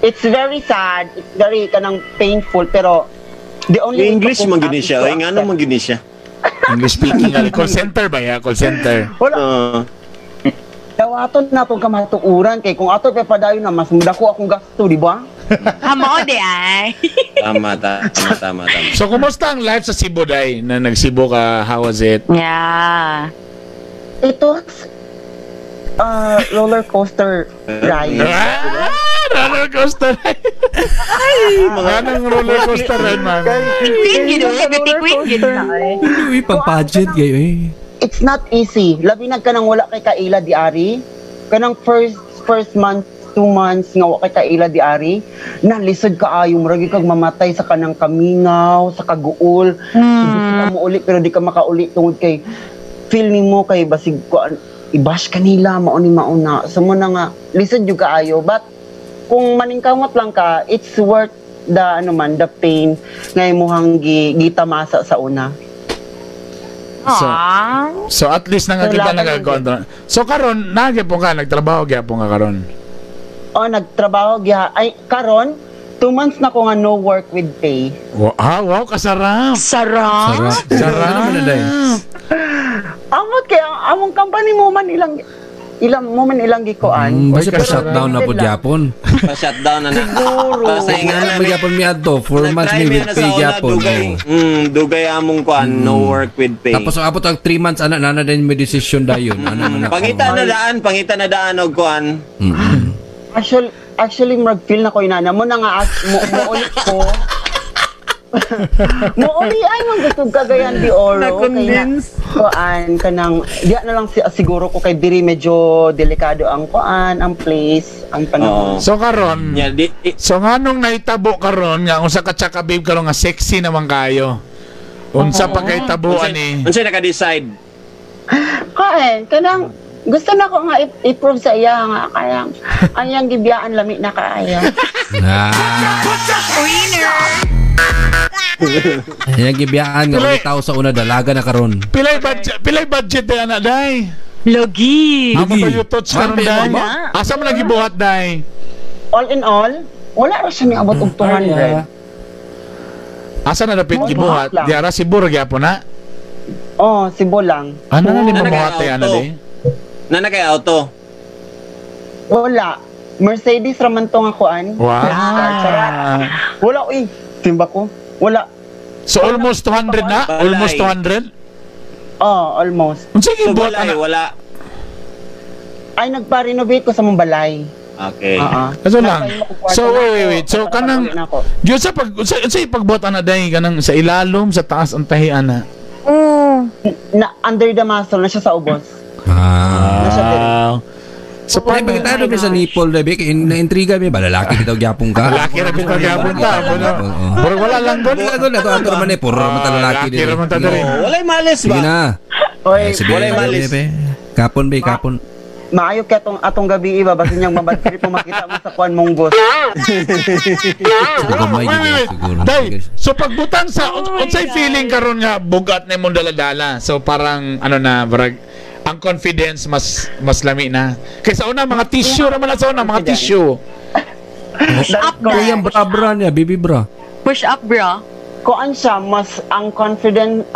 It's very sad. It's very kanang painful, pero the only English man gini siya. Ay, nga naman gini siya. English speaking. Call center ba ya? Call center. Wala. Dawaton na itong kamatuuran. Kay kung ato pepadayo na, mas mudako akong gasto, di ba? Hamo de ay. Tama. So, kumusta ang life sa Cebu, Day? Na nag-Cebu ka, how was it? Yeah. Ito, roller coaster ride. Roller coaster ride. Anong roller coaster ride, man? Queen gid uy, beauty queen gid na ay. Uy, pang-budget kayo eh. It's not easy. Labi na kanang wala kay kaila di ari. Kanang first month, 2 months nga wa kay kaila di ari. Nalisod kaayo murag kag mamatay sa kanang kamingaw, sa kaguol. Gusto ka mo uli pero di ka makauli tungod kay feel nimo kay basig ko i-bash kanila mao ni mauna. So mo na nga lisod jud kaayo, but kung maningkamot lang ka, it's worth the pain nga imuhang gitamasa sa una. So at least kita nagkontra. So karon nagipon ka nagtrabaho gyapon ka karon. Nagtrabaho gya ay karon 2 months na ko nga no work with pay. Wow, kasarap. Sarap. Sarap na Day. Amot kay among company mo man ilang gikuan. Basta pa-shutdown na po Japon. Pa-shutdown na na. Siguro. Pasaingan na. Magyapon mi adto 4 months mi with pay Japon. Dugay among kuan, no work with pay. Tapos abot ang 3 months ana na din may decision dayon. Pangita na daan og kuan. Actually mag-feel na ko inana mo na nga muulit ko. Muuli ay nung gusto kagayan di oro kuan kanang diya na lang siguro ko kay diri medyo delikado ang kuan ang place ang panahon. So karon so nganong nahitabo karon nga unsa ka tsaka babe karon nga sexy naman kayo unsa pa kay tabuan ni unsa naka-decide kaen kanang gusto na ko nga i-prove sa iya nga kayang anyang gibiyaan lami na kaayo. Winner. Ayan gibiyaan nga tao sa una dalaga na karon. Pilay budget day ana Day. Logi. Amo pa yung touch karon Day. Asa mo nagibuhat Day? All in all, wala ra siya ni abot og 200. Asa na dapat gibuhat? Diara si Burg gyapon na. Cebu lang. Ano na ni mabuhat tay ana Day? Na kay auto. Wala. Mercedes raman to nga kuan. Wow. Wala uy. Timba ko. Wala. So almost 200 na? Almost 200? Almost. Unsa gibuhat ana? Wala. Ay nagpa-renovate ko sa mong balay. Okay. Kaso lang. So wait. So kanang Diyo sa pagbuhat ana Day kanang sa ilalom sa taas ang tahi ana. Na under the muscle na siya sa ubos. So, ay, pagkatado sa nipple, Debe, na-intriga mi, ba, lalaki dito gyapon ka? Lalaki na bitaw gyapon ta. Pero wala lang doon. Ato naman puro naman ta lalaki dito. Walay malis ba? Sige na. Walay malis. Kapon, kapon. Maayo kaya atong gabi iba basta niyang mabadkiri po makita mo sa kuan mong boss. Day, so pagbutang sa unsay feeling karon nga bugat na imong daladala. So parang ang confidence mas lami na. Kaysa una mga tissue naman sa una mga tissue. Push up, Ito yung bro. bra niya, baby bra. Push up, bro. Kuan siya mas ang confidence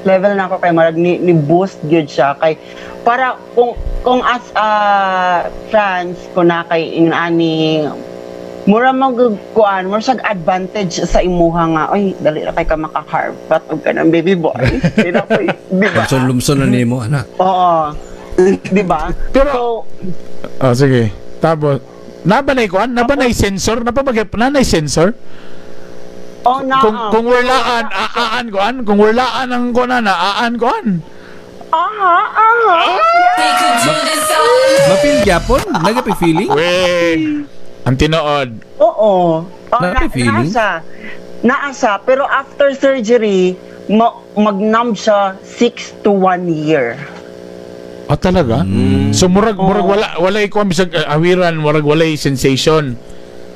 level na ako kay marag ni boost gyud siya kay para kung as trans ko na kay inani mura magkuan mo siyang advantage sa imuha nga oy dali ra kay ka maka-harbat og kanang baby boy di ba Lumson na nimo ana. oo di ba Pero sige. Tapos nabanay kuan, nabanay sensor, nanay sensor. oh na Kung walaan, aan kuan, kung walaan ang kuan na aan kuan. aha Mapil gyapon, nagapi feeling. We, ang tinuod. oo Feeling? naasa pero after surgery mag-numb siya 6 to 1 year. Ah, talaga? So murag wala kuan bisag awiran, murag walay sensation.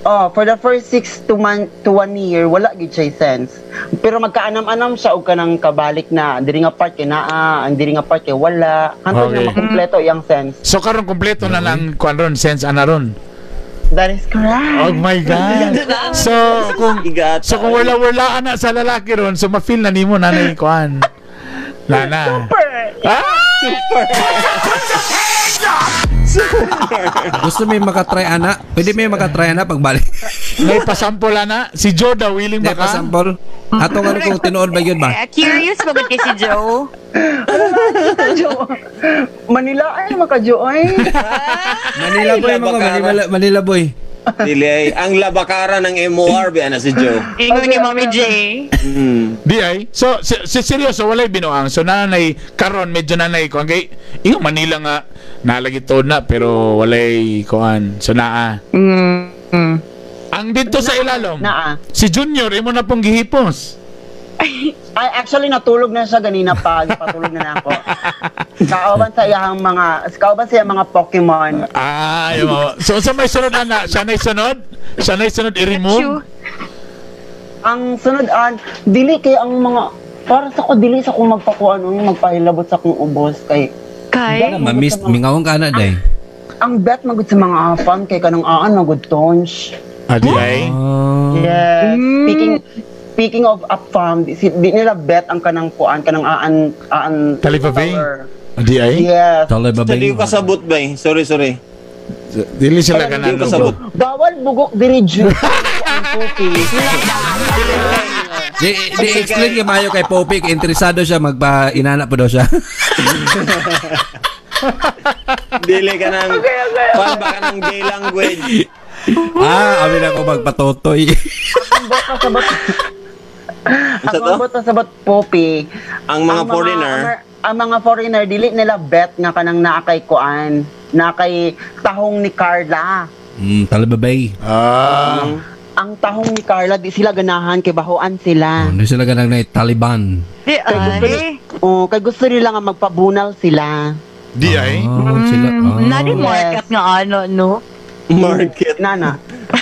Oh, for the first 6 to 1 year, wala gid siya sense. Pero magkaanam-anam siya og kanang kabalik na diri nga part kay naa, ang diri nga part kay wala. Hantod Okay. na makumpleto iyang sense. So karon kompleto na lang kuan ron, sense ana ron. That is correct. Oh my god. So kung wala ana sa lalaki ron, so ma-feel na nimo nanay kuan. Lana. Gusto may makatry ana? Pwede may makatry ana pagbalik. May pasample ana. Si Joe daw willing May ba ka? pasampol. Atong ano kung tinuod ba yun ba? Curious ba kay si Joe? Manila ay makajoy. Manila boy mga Manila boy. Dili ay ang labakaran ng MOR ba na si Joe. Ingon ni Mommy J. Di ay. So seryoso walay binuang. So nanay karon medyo nanay kuan kay ingon Manila nga nalagi to na pero walay kuan. So naa. Ang dito sa ilalom. Naa. Si Junior imo na pong gihipos. Ay actually natulog na siya ganina pa, patulog na ako. Kauban sa iyang mga Pokemon. Ah, yung mga. So sa may sunod ana, siya na sunod i-remove. Ang sunod dili kay ang mga para sa ko dili sa ko magpakuan magpahilabot sa kong ubos kay Kay? Mamis mingawon ka na day. ang bet magud sa mga fan kay kanang magud tons. Adi ay. Yes. Speaking of farm, di nila bet ang kanang kuan kanang Talibabay? color. Adi ay. Yes. Tolay ba Hindi ko kasabot ba eh. Sorry. Dili sila Alam, kanan. hindi ko sabot. Bawal bugok diri Ju. Ang cookie. Di explain kay Mayo kay Popi kay interesado siya magpa-inana po daw siya. Dili ka ng pan ba ka ng gay language. Amin ako magpatotoy. Ang bot sa bot Poppy. Ang mga foreigner, ang mga foreigner dili nila bet nga kanang naa kay kuan, na kay tahong ni Carla. Talibabay. Ang tahong ni Carla di sila ganahan kay bahoan sila. Hindi sila ganang na Taliban. Di ay. Kay gusto nila nga magpabunal sila. Di ay. Sila. Nari market nga ano, no? market. Nana.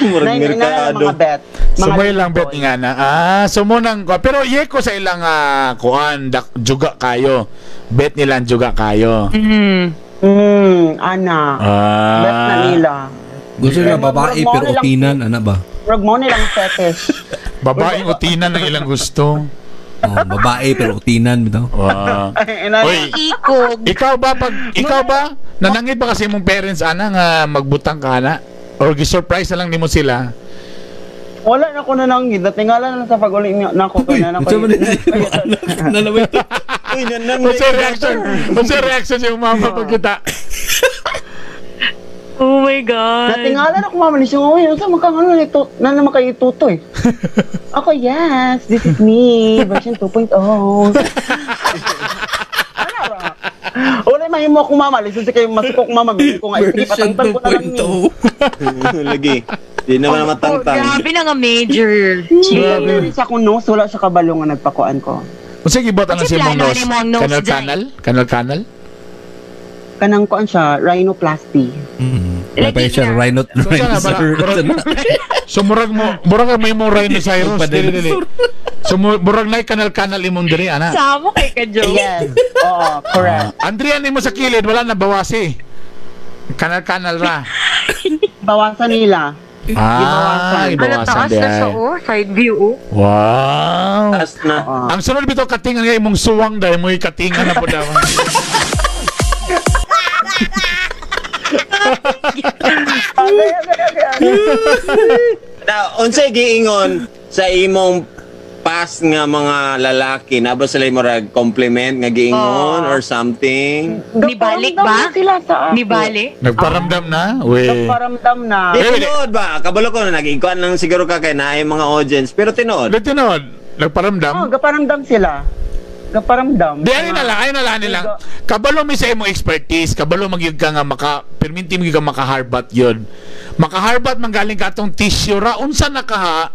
Murag merkado. Mga bet. So mo ilang bet nga na. So mo nang pero ko sa ilang kuan juga kayo. Bet nila juga kayo. Ana. Bet na nila. Gusto nila babae pero utinan, ana ba? Wag mo nilang fetish. Babaeng utinan ng ilang gusto. Babae pero utinan bitaw. Wow. Oy, Ikog. ikaw ba nanangit ba kasi mong parents ana nga magbutang ka na? Or gi-surprise na lang nimo sila? Wala na ko nananggid. Natingala na sa pag-uli na ako. Kaya na ako. Uy, nanang What's your reaction yung mama pag kita? Oh my God. Natingala na ko mama ni siya. Uy, ano sa makangano na naman kayo tutoy? Ako, yes. This is me. Version 2.0. Ano ba? Wala mahimo akong mama. Listen sa kayo masukok mama. May ko nga. Ipatangtang ko na lang ni. Lagi. Di naman matangtang. Grabe na nga major. Hindi sa akong nose. Wala siya kabalo nga nagpakuan ko. Kung sige bot ang Kasi si mong plano nose. ni mong nose Kanal? Kanang kuan siya. Rhinoplasty. Wala siya rhino. So murag may mo rhinoceros dili. So murag nay kanal imong diri ana. Samo kay ka, Joe. Yes. Oo, correct. Andrea nimo sa kilid wala na bawasi. Kanal ra. gibawasan nila. Ah, Ano, ibawasan taas na siya, diay. oh. Side view, oh. Wow. Taas na. Ang sunod bitaw katingan nga imong suwang dahil mo katingan na po daw. Na, unsay giingon sa imong past nga mga lalaki na ba sila mo rag compliment nga giingon or something? Nibalik ba? Nagparamdam na sila sa ako. Nibalik? Nagparamdam na? We. Nagparamdam na. Di tinood ba? Kabalo ko na nag-ikuan lang siguro ka kay na mga audience pero tinood. Tinod, nagparamdam? Gaparamdam sila. Gaparamdam. Di ay na lang nilang. Kabalo mi sa imong expertise, kabalo magyud ka nga perminti mo ka maka-harbat yun. Maka-harbat man galing ka atong tissue ra unsa nakaha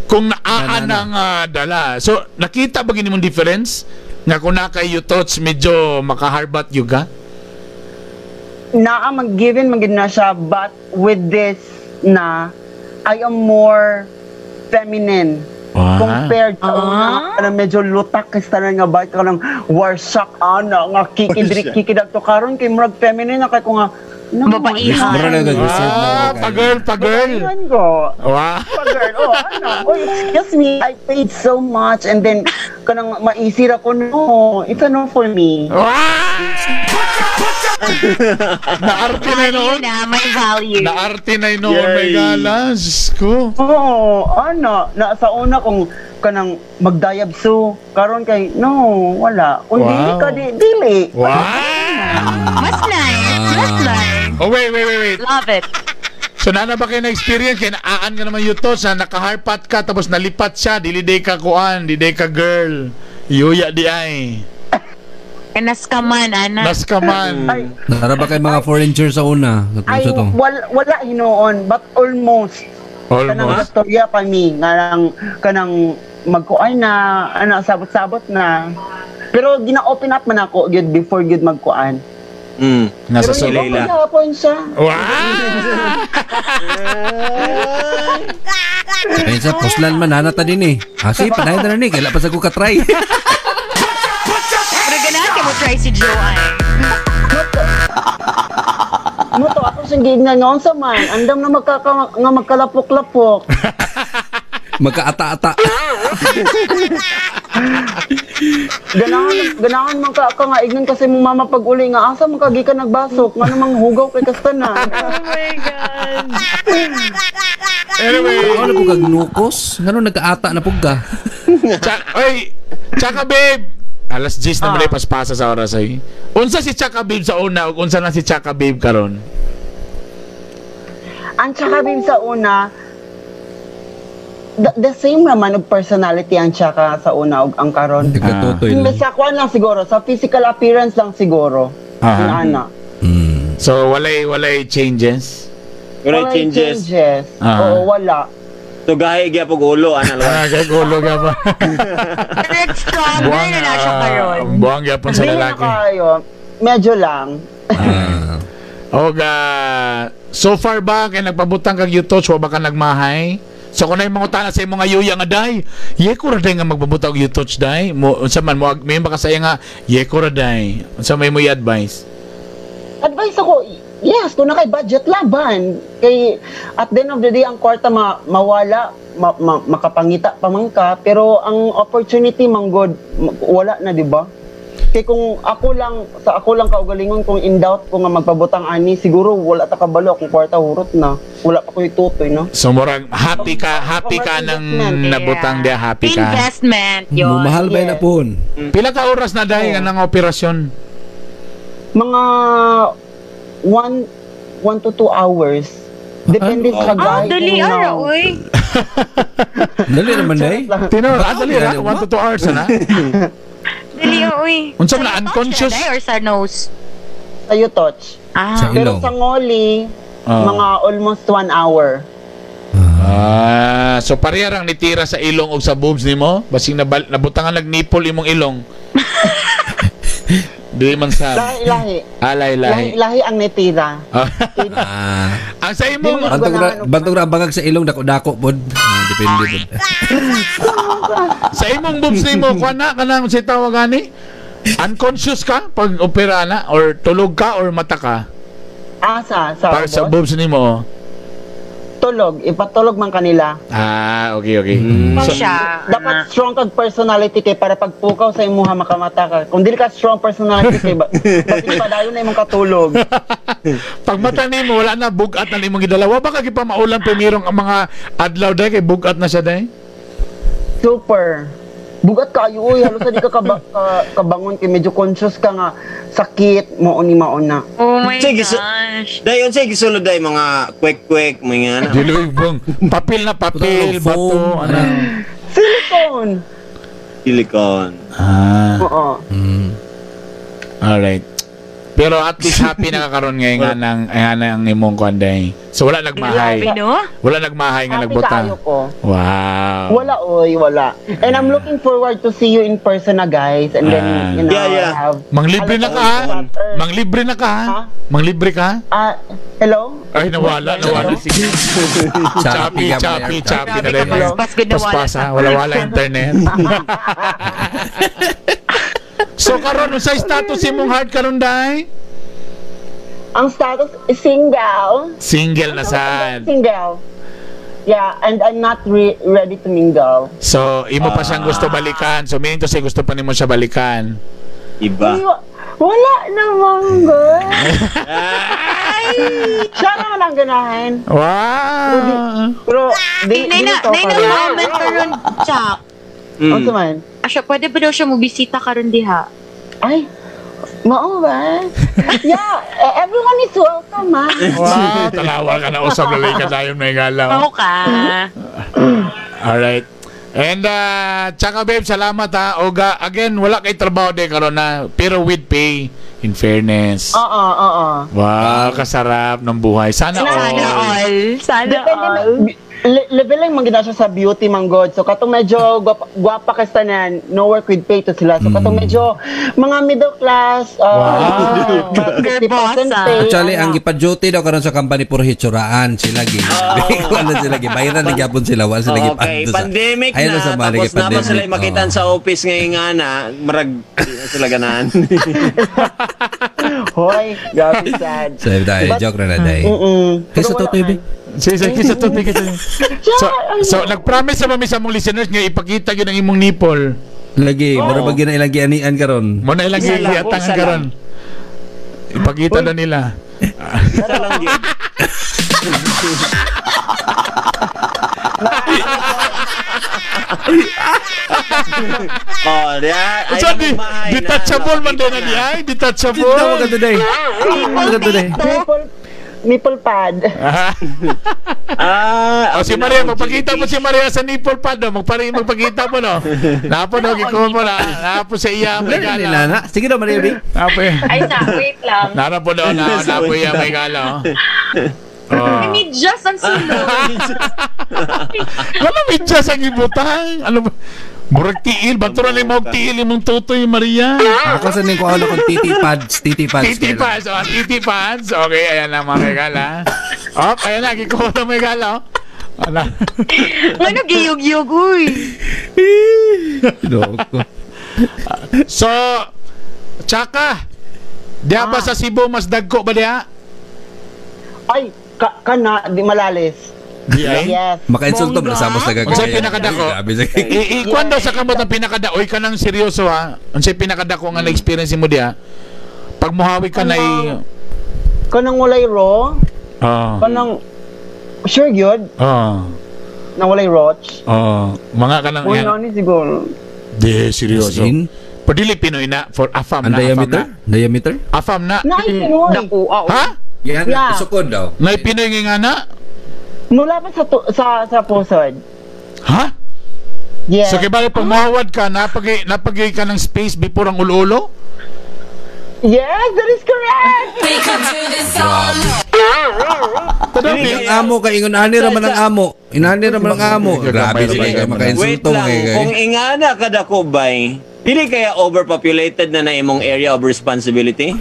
kung naaan ang dala. So nakita ba gini mong difference nga kung na kay you touch medyo maka-harbat yun ka? Naa mag-given magid na siya, but with this na I am more feminine. Compared sa una, na medyo lutak kasi tanan nga bait ka ng warsak ana nga kikidag to karon kay murag feminine na kay ko nga Mabaihan. Pa-girl. Pagirl ko. Wow. Pagirl. Oh, ano? Oh, excuse me. I paid so much and then kanang maisir ako, no. It's a no for me. Wow! Naarte na noon. May value. Naarte na noon. May galas ko. Oo, ano. Sa una kung kanang magdayabso. Karon kay, no, wala. Kung dili ka, dili. Wow! Mas nice. Oh, wait. Love it. So, nana ba kayo na-experience? Kaya naaan ka naman yuto sa nakaharpat ka tapos nalipat siya. Dili day ka kuan, dili day ka girl. Yuya di ay. Naskaman, ana. Naskaman. Ay, Nara ba kayo mga foreigner sa una? ay wala hinoon, but almost. Kanang Almost. istorya pa mi. Kanang magkuan na, sabot-sabot na. Pero gina-open up man ako yun before yun magkuan. Nasa Pero solo yung na. hapon siya. Wow! Ayun sa poslan man, hanata din eh. Sige, panahin na rin eh. Kailan pa sa ko katry. Pero ganahan ka mo try si Joanne. Muto ako siyang gignan nga sa man. Andam na nga magkalapok-lapok. Magkaata-ata. Ganahan man ka nga ignan kasi mong mama pag uli nga asa man kagi ka nagbasok nga namang hugaw kay kastanan. Oh my God. Anyway. Ako na po kag nukos. Ngano nagkaata na po ka? Tsaka babe. Alas 10 na mali paspasa sa oras ay. Unsa si Tsaka babe sa una ug unsa na si Tsaka babe karon? Ang tsaka babe sa una, the same naman og personality ang tsaka sa una og ang karon. Nagkatutoy lang. Sa kuan lang siguro, sa physical appearance lang siguro. Ana. So walay changes. Wala changes. Oo, wala. So gahi gyud pag ulo ana lang. Kay gulo ka ba? But stronger na na siya karon. Buwang gyapon sa Dili na lalaki. kayo, medyo lang. So far ba kay nagpabutang kag YouTube wa ba ka nagmahay? So kung na yung mga utana sa imong ayuya nga day, yeko ra day nga magbabutang og YouTube day. Mo unsa man mo may makasaya nga yeko ra day. Unsa may mo i-advise? Advice ako, yes, kung na kay budget laban. Kay at the end of the day ang kwarta mawala, makapangita pa man ka, pero ang opportunity man god wala na, di ba? Kay kung ako lang kaugalingon kung in doubt ko nga magpabutang ani, siguro wala ta kabalo kung kwarta hurot na. Wala pa ko'y tutoy, no? So murag happy ka nang nabutang dia, happy ka. Investment, yun. Mahal ba na po? Pila ka oras na day nga nang operasyon? Mga 1 to 2 hours. Depende sa guy. Dali ara, oy. Dali naman na eh. Tinor, dali ra 1 to 2 hours na. Dali, oy. Unsa man na unconscious? Or sa nose? Sa'yo touch. Sa Pero ilong. sa ngoli, mga almost 1 hour. So parehang nitira sa ilong o sa boobs nimo? Basing nabutangan nagnipol imong ilong. Di man sa Lahi. lahi. Lahi ang netira. Ang sa imong Bantog ra bangag sa ilong dako-dako pod. Depende pod. sa imong boobs nimo kana kanang si tawagani? Unconscious ka pag opera na or tulog ka or mata ka? Sa Para sa boobs nimo. ipatulog man kanila. Okay. So, siya. Dapat strong kag personality kay para pagpukaw sa imuha makamata ka. Kung dili ka strong personality kay pati padayon na imong katulog. Pag mata nimo wala na bugat na imong gidalawa baka gipamaulan pumirong ang mga adlaw day kay bugat na siya day. Super. Bugat ka ayo halos di ka kabangon kay medyo conscious ka nga sakit mo ni mauna. Oh my Sige, gosh. Dayon say gisulod day mga kwek-kwek mga ano. Dili bang papel na papel bato ano. Silicone. Oo. Alright. Pero at least happy nakakaroon ngayon nga ng imong kwanday. So wala nagmahay. Grabe, no? Wala nagmahay nga Happy nagbutang. kaayo ko. Wow. Wala. And I'm looking forward to see you in person na guys. And then, Yeah. have... Manglibre na ka ha? Manglibre na ka ha? Ha? Manglibre ka? Hello? Ay, nawala. Sige. Choppy na rin. Paspas ha? Wala internet. So karon sa status imong heart karon day? Ang status is single. Single na sad. Single. Yeah, and I'm not ready to mingle. So imo pa siyang gusto balikan. So meaning to say gusto pa nimo siya balikan. Iba. Wala namang girl. Siya naman ang ganahin. Wow. Pero, Nay na moment karon, Chak. Ano man? Asya, pwede ba daw siya mobisita karon diha? Ay, mao ba? Yeah, everyone is welcome, ma. Wow, talawa ka na usap lalay ka tayo may galaw. Oo ka. Alright. And tsaka babe, salamat ha. Oga, again, wala kay trabaho din karon na, pero with pay, in fairness. Oo. Wow, kasarap ng buhay. Sana all. Sana all. Level lang man gina siya sa beauty man god. So katong medyo guwapa ka tanan, no work with pay to sila. So katong medyo mga middle class, Wow. 50% pay. Actually, ang ipa-duty daw karon sa company puro hitsuraan sila gi. Wala sila gi. Bayaran ng gyapon sila, wala sila gi. Okay, pandemic Ayun na. sa bali Tapos na pa sila makitan sa office ngayon nga na. Marag sila ganan. Hoy, grabe sad. So, joke na day. Kasi sa totoo ibig. Kisa to. So nag-promise sa mami sa mong listeners nga ipakita gyud ang imong nipple. Lagi, mura ba ginailang gianian karon? Mo na ilang giatangan karon. Ipakita na nila. Isa lang yun. So detachable man din na diya, detachable. Dito ka today. Nipple pad. Si Maria, magpakita mo si Maria sa nipple pad, no? Magpakita mo, no? Napo, no? Gikuha mo na. Napo sa iya, may gala. Sige daw, Maria B. Napo Ay, wait lang. Napo daw, napo iya, may gala. I need just ang silo. Wala may just ang ibutang. Ano ba? Murag tiil, banturan na yung tiil yung tutoy, Maria. Ako sa nang kuha kong titi pads. Titi pads. Okay, ayan na mga regala. Ayan na, kikuha na mga regala. Ano, giyog-yog, uy. So, tsaka, diya ba sa Cebu, mas dagko ba diya? Ay, kana, di malalis. Yes. Maka-insulto mo sa amos nagagaya. Unsay pinakadako? Ikuan daw sa kamot ang pinakadako. Oy, kanang seryoso ha. Unsay pinakadako nga na-experience mo diya? Pag muhawi ka na kanang walay raw. Kanang sure gyud. Nang walay roach. Mga kanang yan. Ni siguro. Di seryoso. Padili Pinoy na for afam na. Diameter? Afam na. Dako. Ha? Yan, isukod daw. Nay Pinoy nga na? Mula pa sa pusod. Ha? Yes. So kaya pag muhawad ka, napagay ka ng space before ang ulo-ulo? Yes, that is correct! Ang amo ka, ingon ani raman ang amo. Inani raman ang amo. Grabe sa kayo, maka-insulto mo kayo. Kung ingana ka dako bay, dili kaya overpopulated na imong area of responsibility?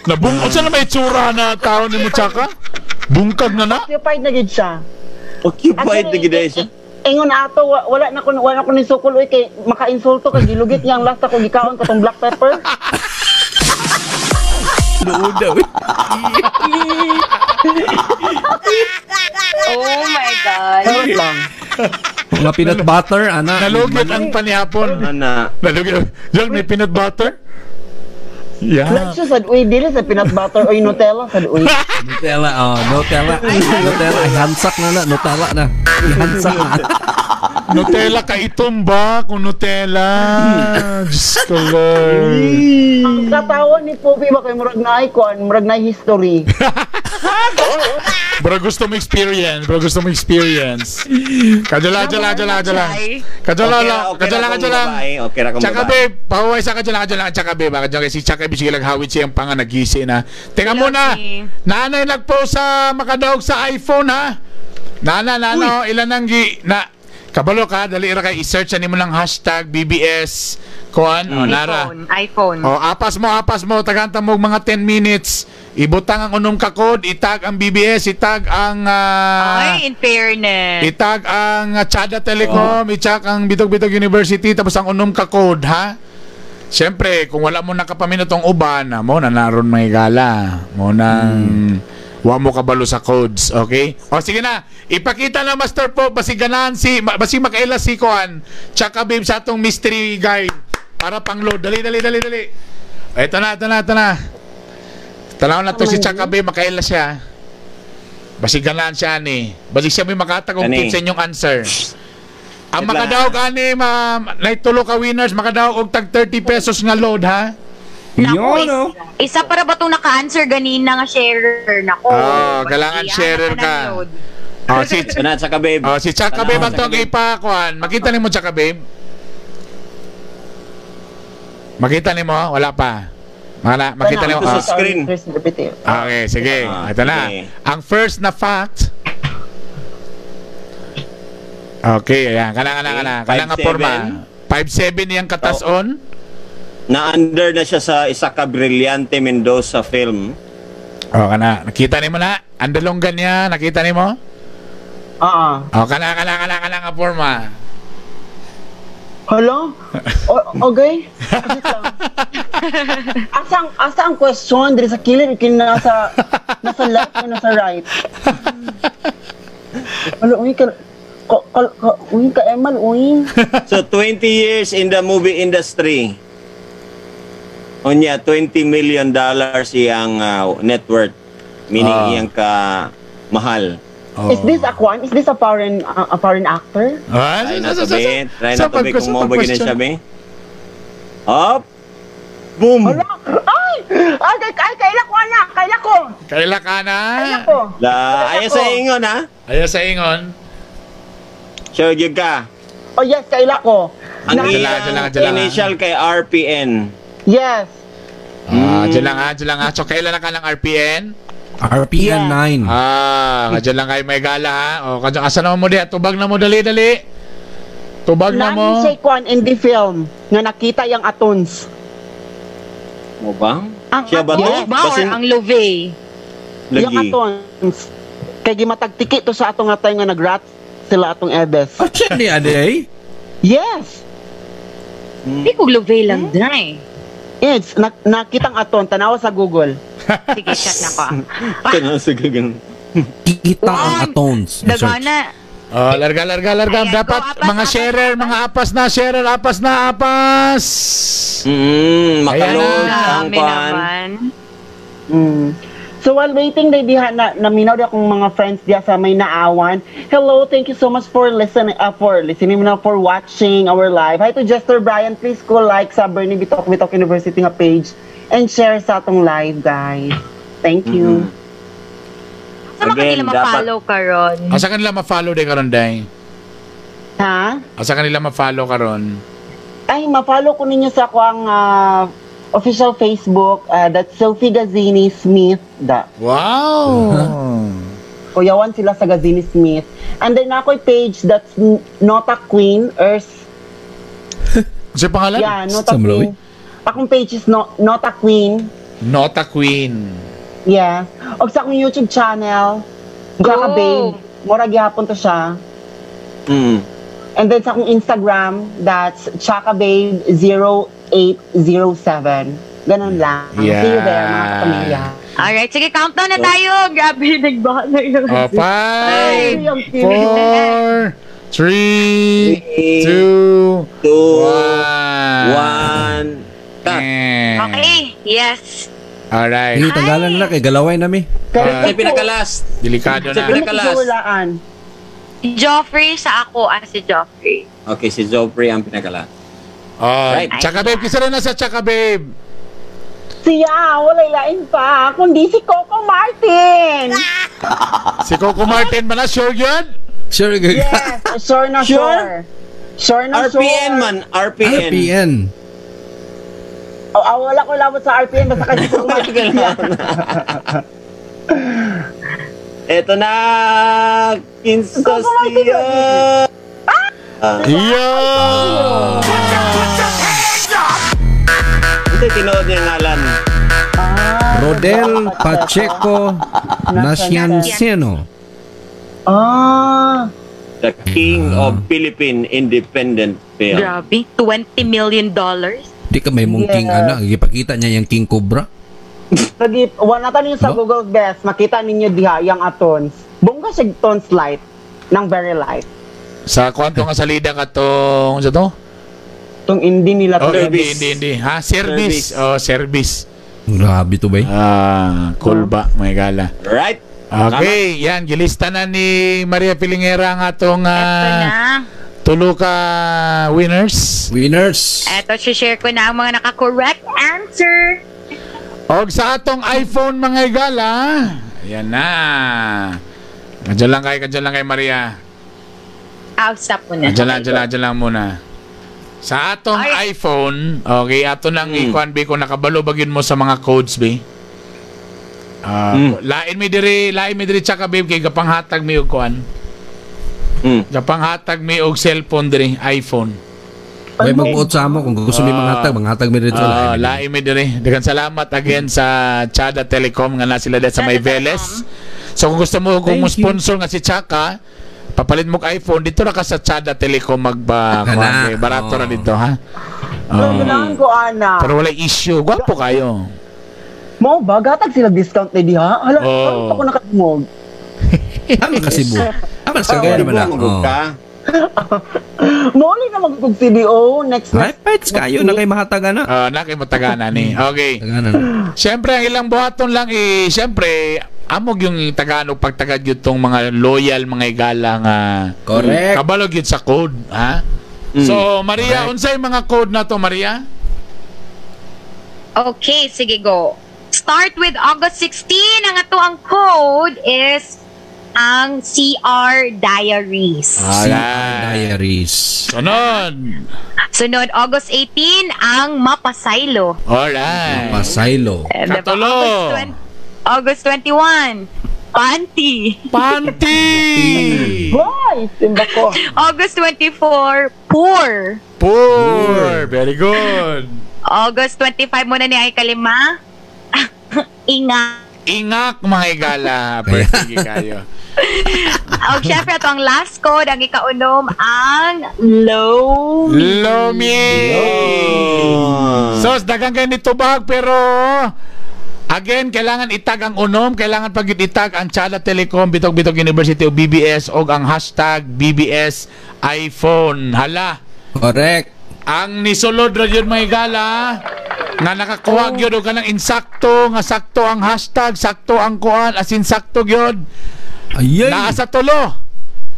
Nabungkot sa na may tsura na tao ni Mutsaka? Bungkag na? Occupied na gid siya. Occupied na gid siya. Ingon ato wala na ko ni sukol oy kay maka-insulto kay gilugit yang last ako gikaon katong black pepper. Luod daw. Oh my God. Charot lang. Mga peanut butter, ana. Nalugit ang panihapon. Ana. Nalugit. Jol, may peanut butter? Yeah. Like siya sad, uy, dili sa peanut butter o Nutella sad, uy. Nutella, Nutella. Nutella, ay hansak na. Nutella na. Hansak na. Nutella ka itumba kung Nutella. Diyos ko, Lord. Ang katawa ni Poppy ba kay murag na icon, murag na history. Bro, gusto mo experience. Kadala. Okay ra kung Tsaka babae. babe, pahuway sa kadala. Tsaka babe, si Tsaka babe, sige laghawit siyang panga nagisi na. Teka muna, nanay nagpost sa makadaog sa iPhone ha. Nana, ilan ang kabalo ka, dali ra kay i-search ani mo lang hashtag BBS kuan Nara. iPhone. Apas mo tagantang mo mga 10 minutes. Ibutang ang unom ka code, itag ang BBS, itag ang Ay, in fairness. itag ang Chada Telecom, itag ang Bitog University, tapos ang unom ka code, ha? Siyempre, kung wala mo nakapaminutong uban, mo na naroon may gala. Mo nang wa mo kabalo sa codes, okay? O sige na, ipakita na Master Po, basi ganahan basi makaila si Kuan, tsaka babe sa atong mystery guide para pang-load. Dali. Ito na. Tanaw na to si Tsaka babe, makaila siya. Basi ganahan siya ni. Basi siya may makatagong tips sa inyong answer. Ang makadaog ani, naitulo ka winners, makadaog og tag 30 pesos nga load, ha? Yun, Isa para ba itong naka-answer ganina nga sharer? Nako. Kailangan sharer ka. Si Tsaka babe. si Tsaka babe ang tong ipakuan. Makita nimo Tsaka babe? Makita nimo? Wala pa. Makita nimo sa screen. Okay, sige. Ito na. Okay. Ang first na fact. Okay, ayan. Kanang nga forma. 5'7" yang katas-on. Na-under na siya sa isa ka Brillante Mendoza film. Nakita nimo na? Andalonggan niya, nakita nimo? Kanang nga forma. Hello? Okay? Asa ang question diri sa kilid nasa left o nasa right? Hello, uy ka Eman, uy. So 20 years in the movie industry. Onya, $20 million iyang net worth. Meaning iyang ka mahal. Is this a foreign actor? Try na to be kung mo ba ganyan siya be. Up. Boom. Ay, kaila ko. Kaila ka na. Aya sa ingon ha. Aya sa ingon. Sure gyud ka. Oh yes, kaila ko. Ang initial kay RPN. Yes. Diyan lang ha. So kailan na ka ng RPN? RPN 9. Kadyan lang kayo may gala ha. Kadyan, asa naman mo di? Tubag na mo, dali. Tubag na mo. Nani siya kwan in the film nga nakita yung atons. Mo ba? Siya ba to? Or ang Love? Yung atons. Kaya gimatagtiki to sa atong atay nga nagrat sila atong Ebes. Siya ni Aday? Yes. Hindi ko Love lang dry. Yes, nakitang aton, tanawa sa Google. Sige, shot na ko. Tanawa sa Google. Kita ang atons. Dagana. Larga. Dapat mga sharer, mga apas na. Makaload ang pan. So while waiting, diha naminaw di akong mga friends diya sa may naawan. Hello, thank you so much for listening, for watching our live. Hi to Jester Brian, please go like sa Bernie Bitok University nga page and share sa atong live, guys. Thank you. Saan kanila ma-follow ka ron? Asa kanila ma-follow din karon day? Ha? Asa kanila ma-follow karon? Ay, ma-follow ko ninyo sa akong official Facebook, that's Sophie Gazzini Smith. Wow! Kuyawan sila sa Gazzini Smith. And then ako'y page, that's Nota Queen, Earth. Sa pangalan? Yeah, Nota Queen. Akong page is Nota Queen. Nota Queen. Yeah. O sa akong YouTube channel, Jaka Babe. Mura gihapon to siya. And then sa akong Instagram, that's ChakaBabe0807. Ganun lang. See you there, mga kapamilya. Alright, sige, countdown na tayo. Grabe, nagbaka na yun. 5, 4, 3, 2, 1. Okay, yes. Alright. Hindi, tanggalan na kay galaway nami. Ay, pinakalas. Delikado na. Pinakalas. Joffrey sa ako, si Joffrey. Okay, si Joffrey ang pinakalas. Right. Tsaka babe, kisa rin na sa tsaka babe. Siya, walay lain pa, kundi si Coco Martin. Si Coco Martin ba na? Sure yun? Sure, Yes, sure na sure. Sure na sure. RPN man, RPN. RPN. Wala ko labot sa RPN, basta kasi Coco Martin. Eto na, kinsa siya. Yeah! Ito tinood niya ngalan. Rodel Pacheco Nascianceno. The King of Philippine Independent Film. Grabe, $20 million. Di ka may mong king anak. Ipakita niya yung King Cobra. Lagi, wala tayo sa Google Best, makita ninyo diha yung atons. Bongga siya tons light, ng very light. Sa kwanto nga salida ka tong sa to? Itong hindi nila Oh, Service. hindi. Ha? Service. Oh, service. Grabe to ba? Cool ba, mga gala. Right? Okay, yan. Gilista na ni Maria Pilingera ang atong Ito na. tulo ka winners. Winners. Ito, share ko na ang mga naka-correct answer. Og sa atong iPhone, mga gala. Yan na. Kadyan lang kay Maria. Stop mo na. Kadyan lang muna. Sa atong iPhone, okay, ato nang ikuan bi kung nakabalo bagin mo sa mga codes bi. Lain mi diri tsaka babe kay gapanghatag mi og kuan. Gapanghatag mi og cellphone diri, iPhone. May magbuot sa amo kung gusto mi manghatag mi dito. Lain mi diri. Daghang salamat again sa Chada Telecom nga na sila sa May Veles. So kung gusto mo kung mo sponsor nga si Chaka, papalit mo iPhone dito ra ka sa Chada Telecom barato ra dito ha. Ganahan ko, Ana. Pero wala issue. Gwapo kayo. Mo ba? Gatag sila discount na diha? Hala, ako nakatmog. Tama kasi mo. Tama sa gaya naman ako. Muli na magkog CDO next Ay, fights kayo na kay mahataga na. Na kay matagana ni. Okay. Tagana. Siyempre, ang ilang buhaton lang siyempre, amog yung Tagalog pagtagad yun tong mga loyal mga igala nga Correct. kabalog yun sa code, ha? So, Maria, unsay mga code na to, Maria? Okay, sige, go. Start with August 16. Ang ato ang code is ang CR Diaries. Diaries. Sunod, August 18, ang Mapasaylo. Alright. Pasaylo. Katulo. August 21, Panty. Boy, simba ko. August 24, Poor. Very good. August 25 muna ni ay kalima. Ingak mga igala. Sige kayo. Syempre, ito ang last code. Ang ikaunom, ang Lomi. So, dagang ganito bag, pero again, kailangan itag ang unom, kailangan pag-itag ang Chada Telecom, Bitog-Bitog University o BBS o ang hashtag BBS iPhone. Hala. Correct. Ang nisulod ra yun mga igala nga nakakuha gyud og kanang insakto nga sakto ang hashtag, sakto ang kuan, as in sakto gyud. Ayay. Naa sa tulo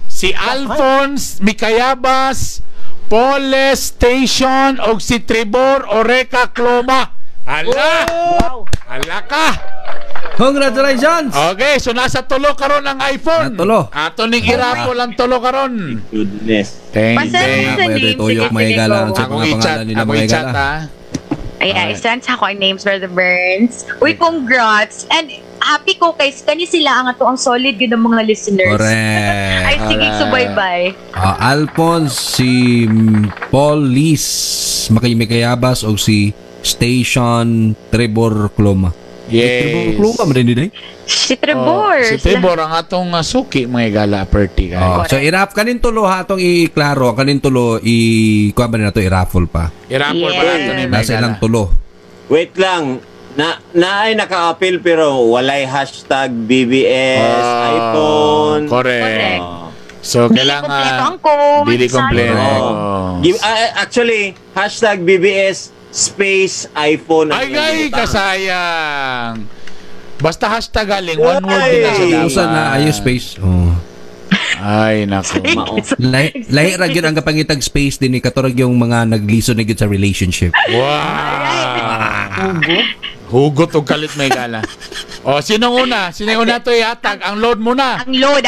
si Alphonse Mikayabas, Poles Station og si Tribor Oreca Cloma. Hala! Wow. Hala ka! Congratulations! Okay, so nasa tulo karon ang iPhone. Tulo. Ato ning irapol ang tulo karon. Goodness. Thank Pasensya sa Pwede name. tuyok mga igala sa Akong mga i-chat, pangalan nila akong mga i-chat igala. ha. Ayan, isend sa ako ang names for the Burns. Uy, congrats. And happy ko kay kani sila ang ato ang solid yun ng mga listeners. Correct. Ay, sige, subaybay. Alphonse, si Paul Lis, Mikayabas o si Station Trevor Cloma. Yes. Trevor Cloma, marinig din. Si Trevor. Si Trevor ang atong suki mga igala perti kayo. So irap kanin tulo ha atong iklaro kanin tulo kuha ba na to i-raffle pa. Irapol pa nato ni mga Nasa igala. ilang tulo. Wait lang. Naay naka-appeal pero walay hashtag BBS, iPhone. Correct. So, Dili kompleto kailangan... ang code. Dili kompleto. Actually, hashtag BBS space iPhone. Ay, kasayang. Basta hashtag galing, one word din na sa dapat. Usa na ayo space. Oh. Ay, naku. Lahi ra gyud ang kapangitag space din ni katurag yung mga nagliso na gyud sa relationship. Wow! Hugot o kalit may gala. O, sinong una? Sinong una to ihatag? Ang load muna. Ang load.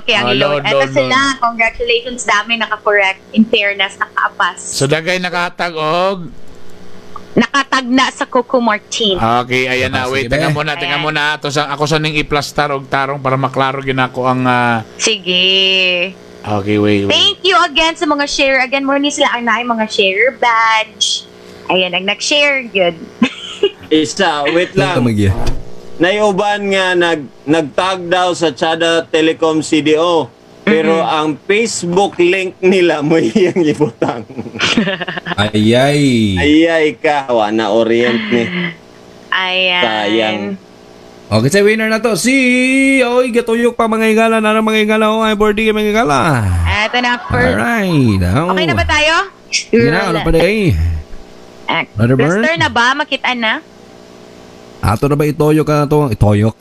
Okay, ang load. Eto sila. Congratulations, dami naka-correct. In fairness, naka-apas. So, dagay nakahatag og... Nakatag na sa Coco Martin. Okay, ayan na. Wait, tingnan muna. Ako sa ning i-plastar og tarong para maklaro ginako ang... Sige. Okay, wait. Thank you again sa mga share. Again, muna sila ang naay mga share badge. Ayan, ang nag-share. Good. Isa, wait lang. Naiuban nga nagtag daw sa Chada Telecom CDO. Pero ang Facebook link nila mo iyang ibutang. Ayay ka. Wana orient ni. Ayan. Sayang. Okay, sa winner na to. Oy, gatuyok pa mga igala. Narang mga igala. Ay, boarding mga igala. Eto na first. Alright. Okay na ba tayo? Ano pa day? Rester na ba? Makita na? Ato na ba itoyok ka na to? Itoyok.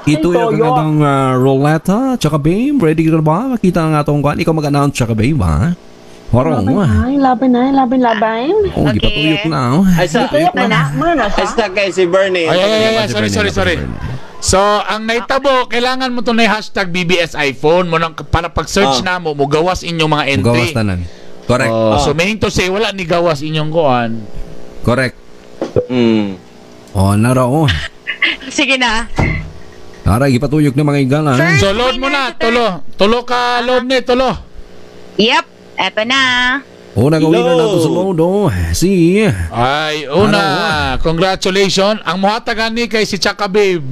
Ituyok ka na itong Roletta, tsaka babe. Ready ka na ba? Makita nga itong kan. Ikaw mag-announce, tsaka babe, ha? Warong. Laban. Oh, di pa tuyok na. Tuyok na. Ay, sa kay si Bernie. Ay, sorry. So, ang naitabo, kailangan mo to na hashtag BBS iPhone mo nang para pag-search na mo gawas inyong mga entry. Gawas tanan. Correct. So, meaning to say, wala ni gawas inyong kuan. Correct. Naro. Sige na. Aray, ipatuyok na mga igala. So, load mo na. Tulo ka load ni. Yep. Eto na. Una gawin na nato sa load. Ay, una. Congratulations. Ang muhatagan ni kay si Chaka Babe.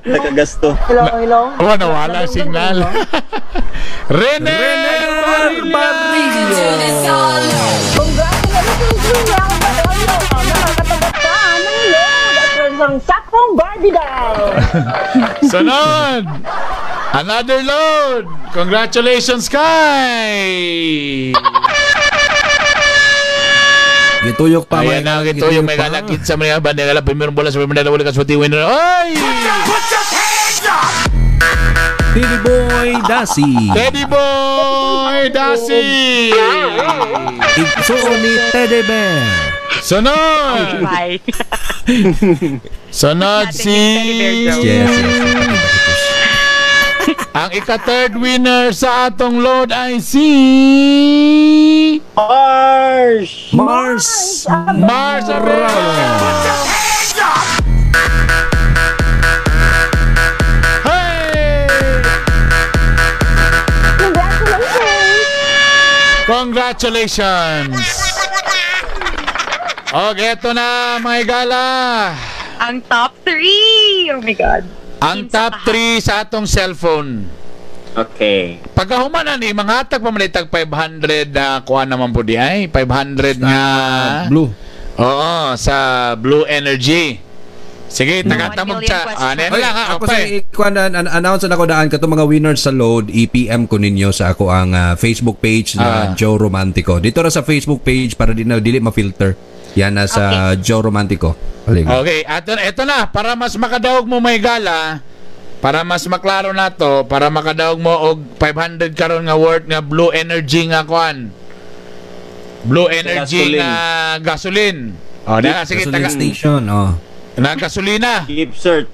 Nakagasto. Hello. Nawala signal. Rene Barbarillo. Ang sakong Barbie daw. Sunod. Another load. Congratulations, Kai. Gituyok pa. Ayan na, gituyok. May galakit sa mga bandera. Primerong bola sa primera bola. Kaswati winner. Ay! Teddy Boy Dasi. Igso ni Teddy Bear. Sunod. Bye. Sunod si... Yes. Ang ika-third winner sa atong load ay si... Mars Arroyo. Hey! Congratulations! Okay, ito na mga igala. Ang top 3. Oh my God. Ang top 3 sa atong cellphone. Okay. Pagkahuman na ni, mga hatag pamalitag 500 na kuha naman po di ay. 500 nga. Blue. Oo, sa Blue Energy. Sige, tagatamog siya. Ano lang ha? Ako sa announce na ako daan kato mga winners sa load, EPM ko ninyo sa ako ang Facebook page na Joe Romantico. Dito ra sa Facebook page para dili ma-filter. Yan na sa Joe Romantico. Okay, eto na. Para mas makadaog mo may gala, para mas maklaro na to, para makadaog mo og 500 karon nga worth nga Blue Energy nga kuan. Blue Energy nga gasoline. Na sige taga station, na gasolina. Keep cert.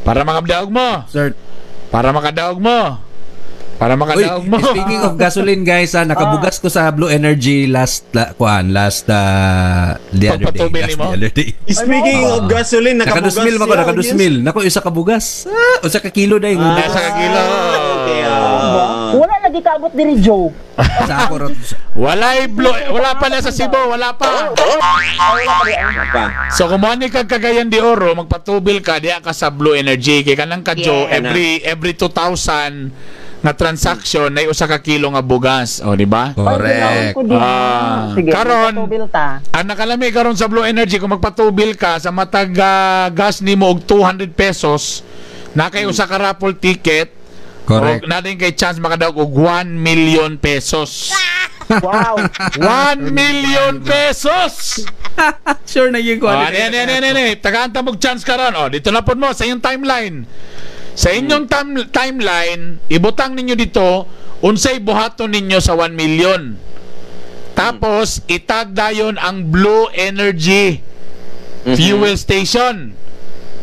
Para makadaog mo. Cert. Para makadaog mo. Speaking of gasoline guys, nakabugas ko sa Blue Energy last the other day. Speaking of gasoline, nakabugas siya. Nakadusmil. Nako, isa kabugas. Usa ka kilo dahil. Isa ka kilo. Wala lagi kaabot diri Joe. Sa ako wala pa na sa Cebu, wala pa. So kung ni kag Cagayan de Oro, magpatubil ka diya ka sa Blue Energy kay kanang ka Joe every 2,000 nga transaction na usa ka kilo nga bugas, o di ba? Correct. Sige, karon, magpatubil ta. ang nakalami karon sa Blue Energy, kung magpatubil ka sa matag gas nimo og 200 pesos, na kay usa ka raffle ticket, Correct. o natin kay chance makadaog og 1 million pesos. Wow. 1 million pesos. Sure na yung Tagaanta mong chance karon. O, dito na po mo sa inyong timeline. Sa inyong timeline, ibutang ninyo dito unsay buhaton ninyo sa 1 million. Tapos itag dayon ang Blue Energy fuel station.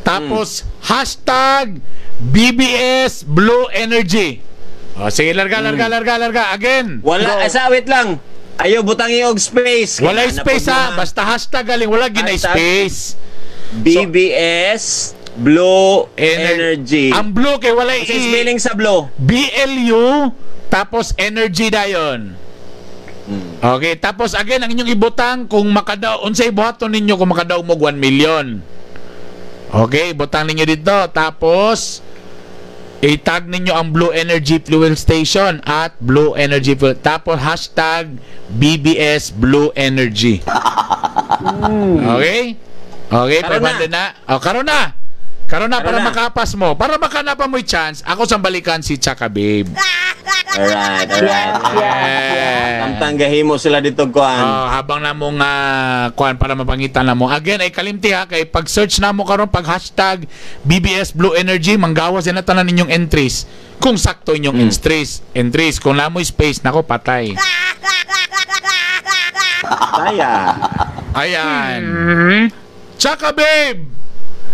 Tapos hashtag BBS Blue Energy. O, sige, larga. Again. Wala, wait lang. Ayaw butang og space. Wala Kaya space ha. Basta hashtag galing. Wala gina-space. BBS Blue Energy. Ang blue kay wala Kasi spelling sa blue. BLU tapos energy dayon. Okay, tapos again ang inyong ibutang kung makadaw unsay buhaton ninyo kung makadaw mo 1 million. Okay, ibutang ninyo dito tapos itag ninyo ang Blue Energy Fuel Station at Blue Energy Fuel. Tapos hashtag BBS Blue Energy. Okay? Okay, pwede na. O, karon na para makapas mo. Para makanapan mo yung chance, ako sang balikan si Chaka Babe. Alright. Tamtanggahin mo sila dito, kuan. Habang na mong kuan para mapangitan na mo. Again, ay kalimti ha, kay pag-search na mo karon pag hashtag BBS Blue Energy, manggawas yan na tanan ninyong entries. Kung sakto inyong entries. Kung na mo space, nako, patay. Ayan. Chaka Babe,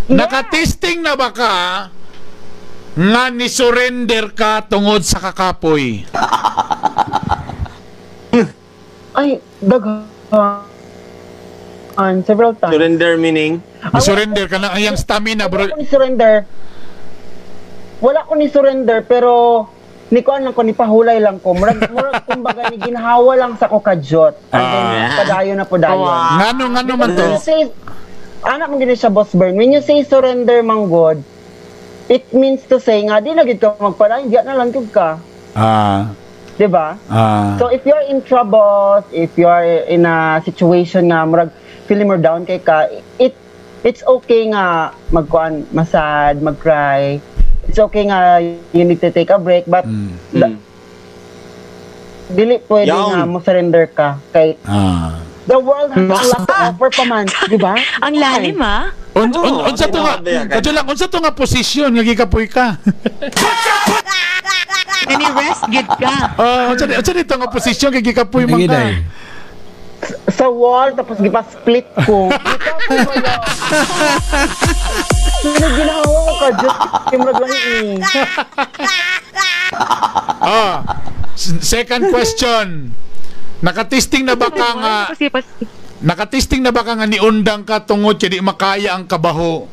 nakatesting na ba ka nga ni-surrender ka tungod sa kakapoy? Ay, daghan. Several times. Surrender meaning? Ni-surrender ka na ayang stamina, bro. Wala ko ni surrender, pero ni ko lang ko, ni pahulay lang ko. Murag kumbaga ni ginhawa lang sa ko kadyot. And then, padayon na po dayon. Ngano man to? Anak mo gini siya, Boss Bern. When you say surrender, manggod, it means to say nga, di na gid ka magpadayon, di na lang gid ka. Diba? So if you're in trouble, if you're in a situation nga murag feeling more down kay ka, it's okay nga magkuan, masad, mag-cry. It's okay nga you need to take a break, but dili pwede nga mo surrender ka kay the world has a lot to offer pa man, di ba? Ang lalim ha? Unsa to nga? Unsa to nga posisyon nga gikapoy ka? Kani rest good ka. Unsa dito nga posisyon nga gikapoy man ka? Sa wall, tapos gipa-split ko. Ano ginawa ko ka? Just kimrag lang Second question. Nakatesting na ba ka nga niundang ka tungod kaya di makaya ang kabaho?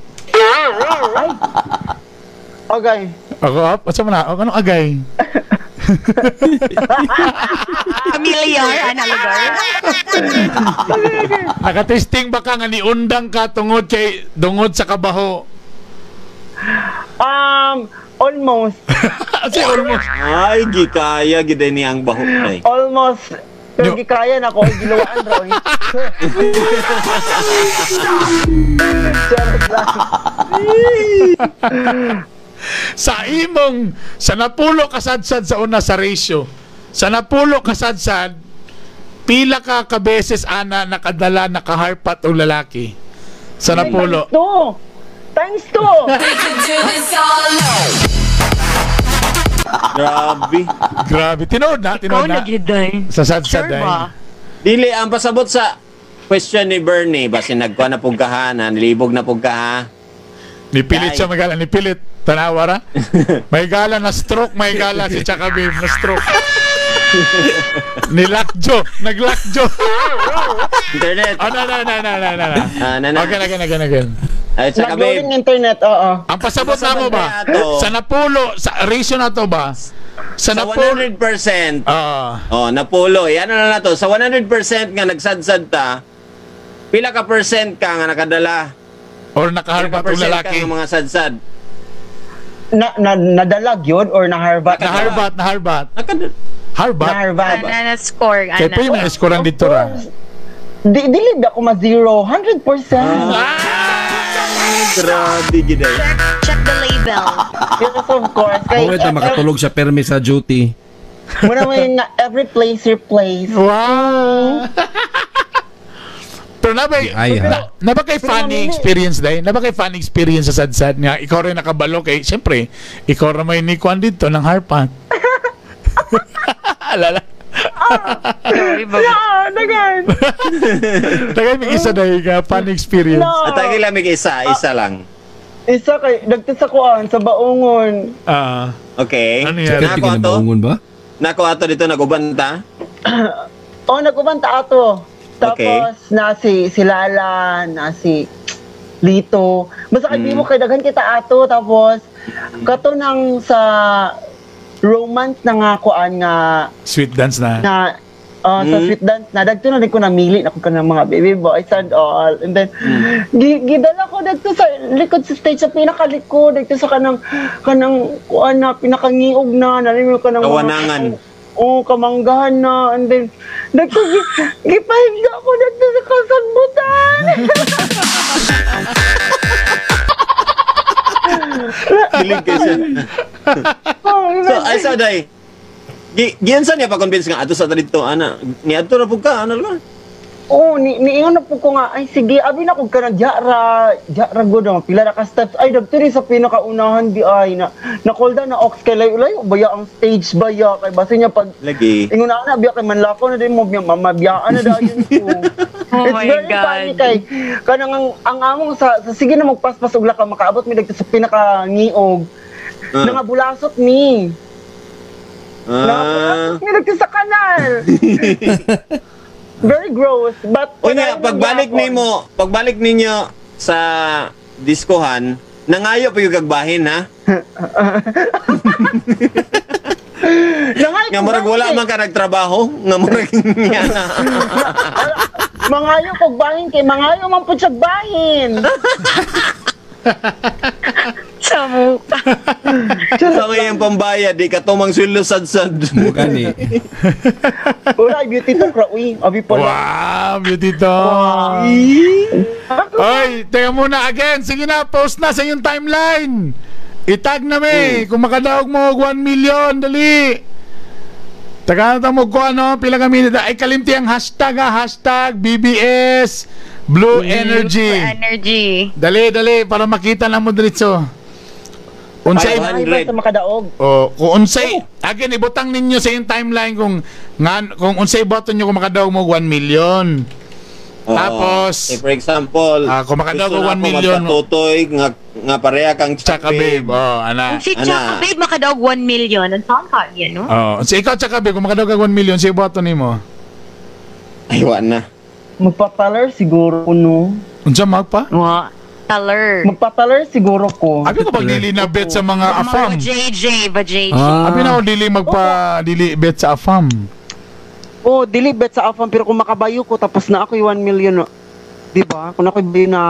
Agay. Asa mo na? Anong agay? Familiar na lugar. Nakatesting ba ka nga niundang ka tungod sa kabaho? Almost. Almost. Ay, gikaya gid ni ang baho ay. Almost. Pero gikaya na ko gilawaan raw. Sa napulo kasadsad sa una sa ratio. Sa napulo kasadsad, pila ka kabeses ana nakadala nakaharpat og lalaki? Sa napulo. Times 2. Grabe. Tinood na. Sa sadsad ay. Dili ang pasabot sa question ni Bernie, basi nagkuha na pug ka na nilibog na pug ka. Nipilit siya magala, nipilit. Tanawa ra. May gala na stroke, may gala si Chaka Babe na stroke. Nilakjo, naglakjo. Internet. No. Again. Ay, Chaka Babe. Internet, oo. Ang pasabot na mo ba? Sa napulo, sa ratio na to ba? Sa 100%. Napulo. Ano na to? Sa 100% nga nagsadsad ta, pila ka percent ka nga nakadala? Or nakaharap ang lalaki? Pila ka mga sadsad? nadalag yun or naharbat? Naharbat. Naharbat. Na-score. Kaya po yung na-scorean dito ra. Dili ba ako ma-zero? 100%. Grabe, gid ay. Check the label. Yes, of course. Kaya ito makatulog sa permi sa duty. Muna mo yung every place your place. Wow! Pero naba kay funny experience dahil? Naba kay funny experience sa sad-sad nga? Ikaw rin nakabalo kay, siyempre, ikaw rin may nikuan dito ng harpat. Alala. Dagan. Dagan may isa dahil ka, funny experience. At ang ilang may isa lang. Isa kay, dagto sa kuan, sa Baungon. Okay. Ano yan? Sakit ka na maungon ba? Nako ato dito nagubanta. Nagubanta ato. Okay. Tapos, si Lala, si Lito. Basta kay mo kay daghan kita ato. Tapos, kato nang sa romance na nga kuan nga Sweet dance na. Sa sweet dance na dagto na din ko namili na ko kanang mga baby boys and all. And then gidala ko dagto sa likod sa stage sa pinakalikod dagto sa kanang kuan na pinakangiog na nalimyo kanang Kawanangan. Kamanggahan na. And then dagto gipahiga ko dagto sa kasagbutan. Kilig kasi. So, ay sa day. Giyan sa niya pa-convince nga ato sa dito ana. Ni ato na pug ka ano lang. Niingon na po ko nga, ay sige, abi na kung ka na jara good na, pila na ka steps, ay dagtiri sa pinakaunahan di ay, nakolda na ox kay layo-layo, baya ang stage baya, kay basta niya pag, Lagi. ingon na biya kay manlako na din mo, mamabiyaan na dahil ko. Oh It's my very God. funny kay, kanang ang among sa sige na magpaspas og laka, makaabot mi dagto sa pinaka-ngiog, nangabulasot mi. Nangabulasot mi dagto sa kanal. Very gross, but Unya, pagbalik ninyo sa diskohan, nangayo pa yung gagbahin, ha? Nga murag wala man ka nagtrabaho, nga murag nga na. Mangayo kog bahin kay mangayo man pud sa bahin. Sa mukha. Sa ngayong pambayad, di ka tumang swilo sad-sad. Gani. Ura, beauty to krawi. Abi po. Wow, beauty to. Oy, teka muna again. Sige na, post na sa iyong timeline. Itag na may. Kung makadaog mo 1 million, dali. Taka na mo ko ano, pila kami nito. Ay kalimti ang hashtag hashtag BBS Blue Energy. Dali, para makita na mo diretso. Unsay sa makadaog. Kung unsay again ibutang ninyo sa yung timeline kung unsay button nyo kung makadaog mo 1 million. Tapos for example, kung makadaog mo 1 million magpatutoy nga pareha kang Tsaka Babe. Ana. Kung si Tsaka Babe makadaog 1 million, ang saan ka yan, no? So ikaw Tsaka Babe kung makadaog ka 1 million, say button nimo. Aywan na. Magpataler siguro kuno. Unsa magpa? Taler. Magpataler siguro ko. Abi ko pagdili na bet sa mga afam. JJ. Abi na ko dili bet sa afam. Dili bet sa afam pero kung makabayo ko tapos na ako yung 1 million. Di ba? Kung ako yung na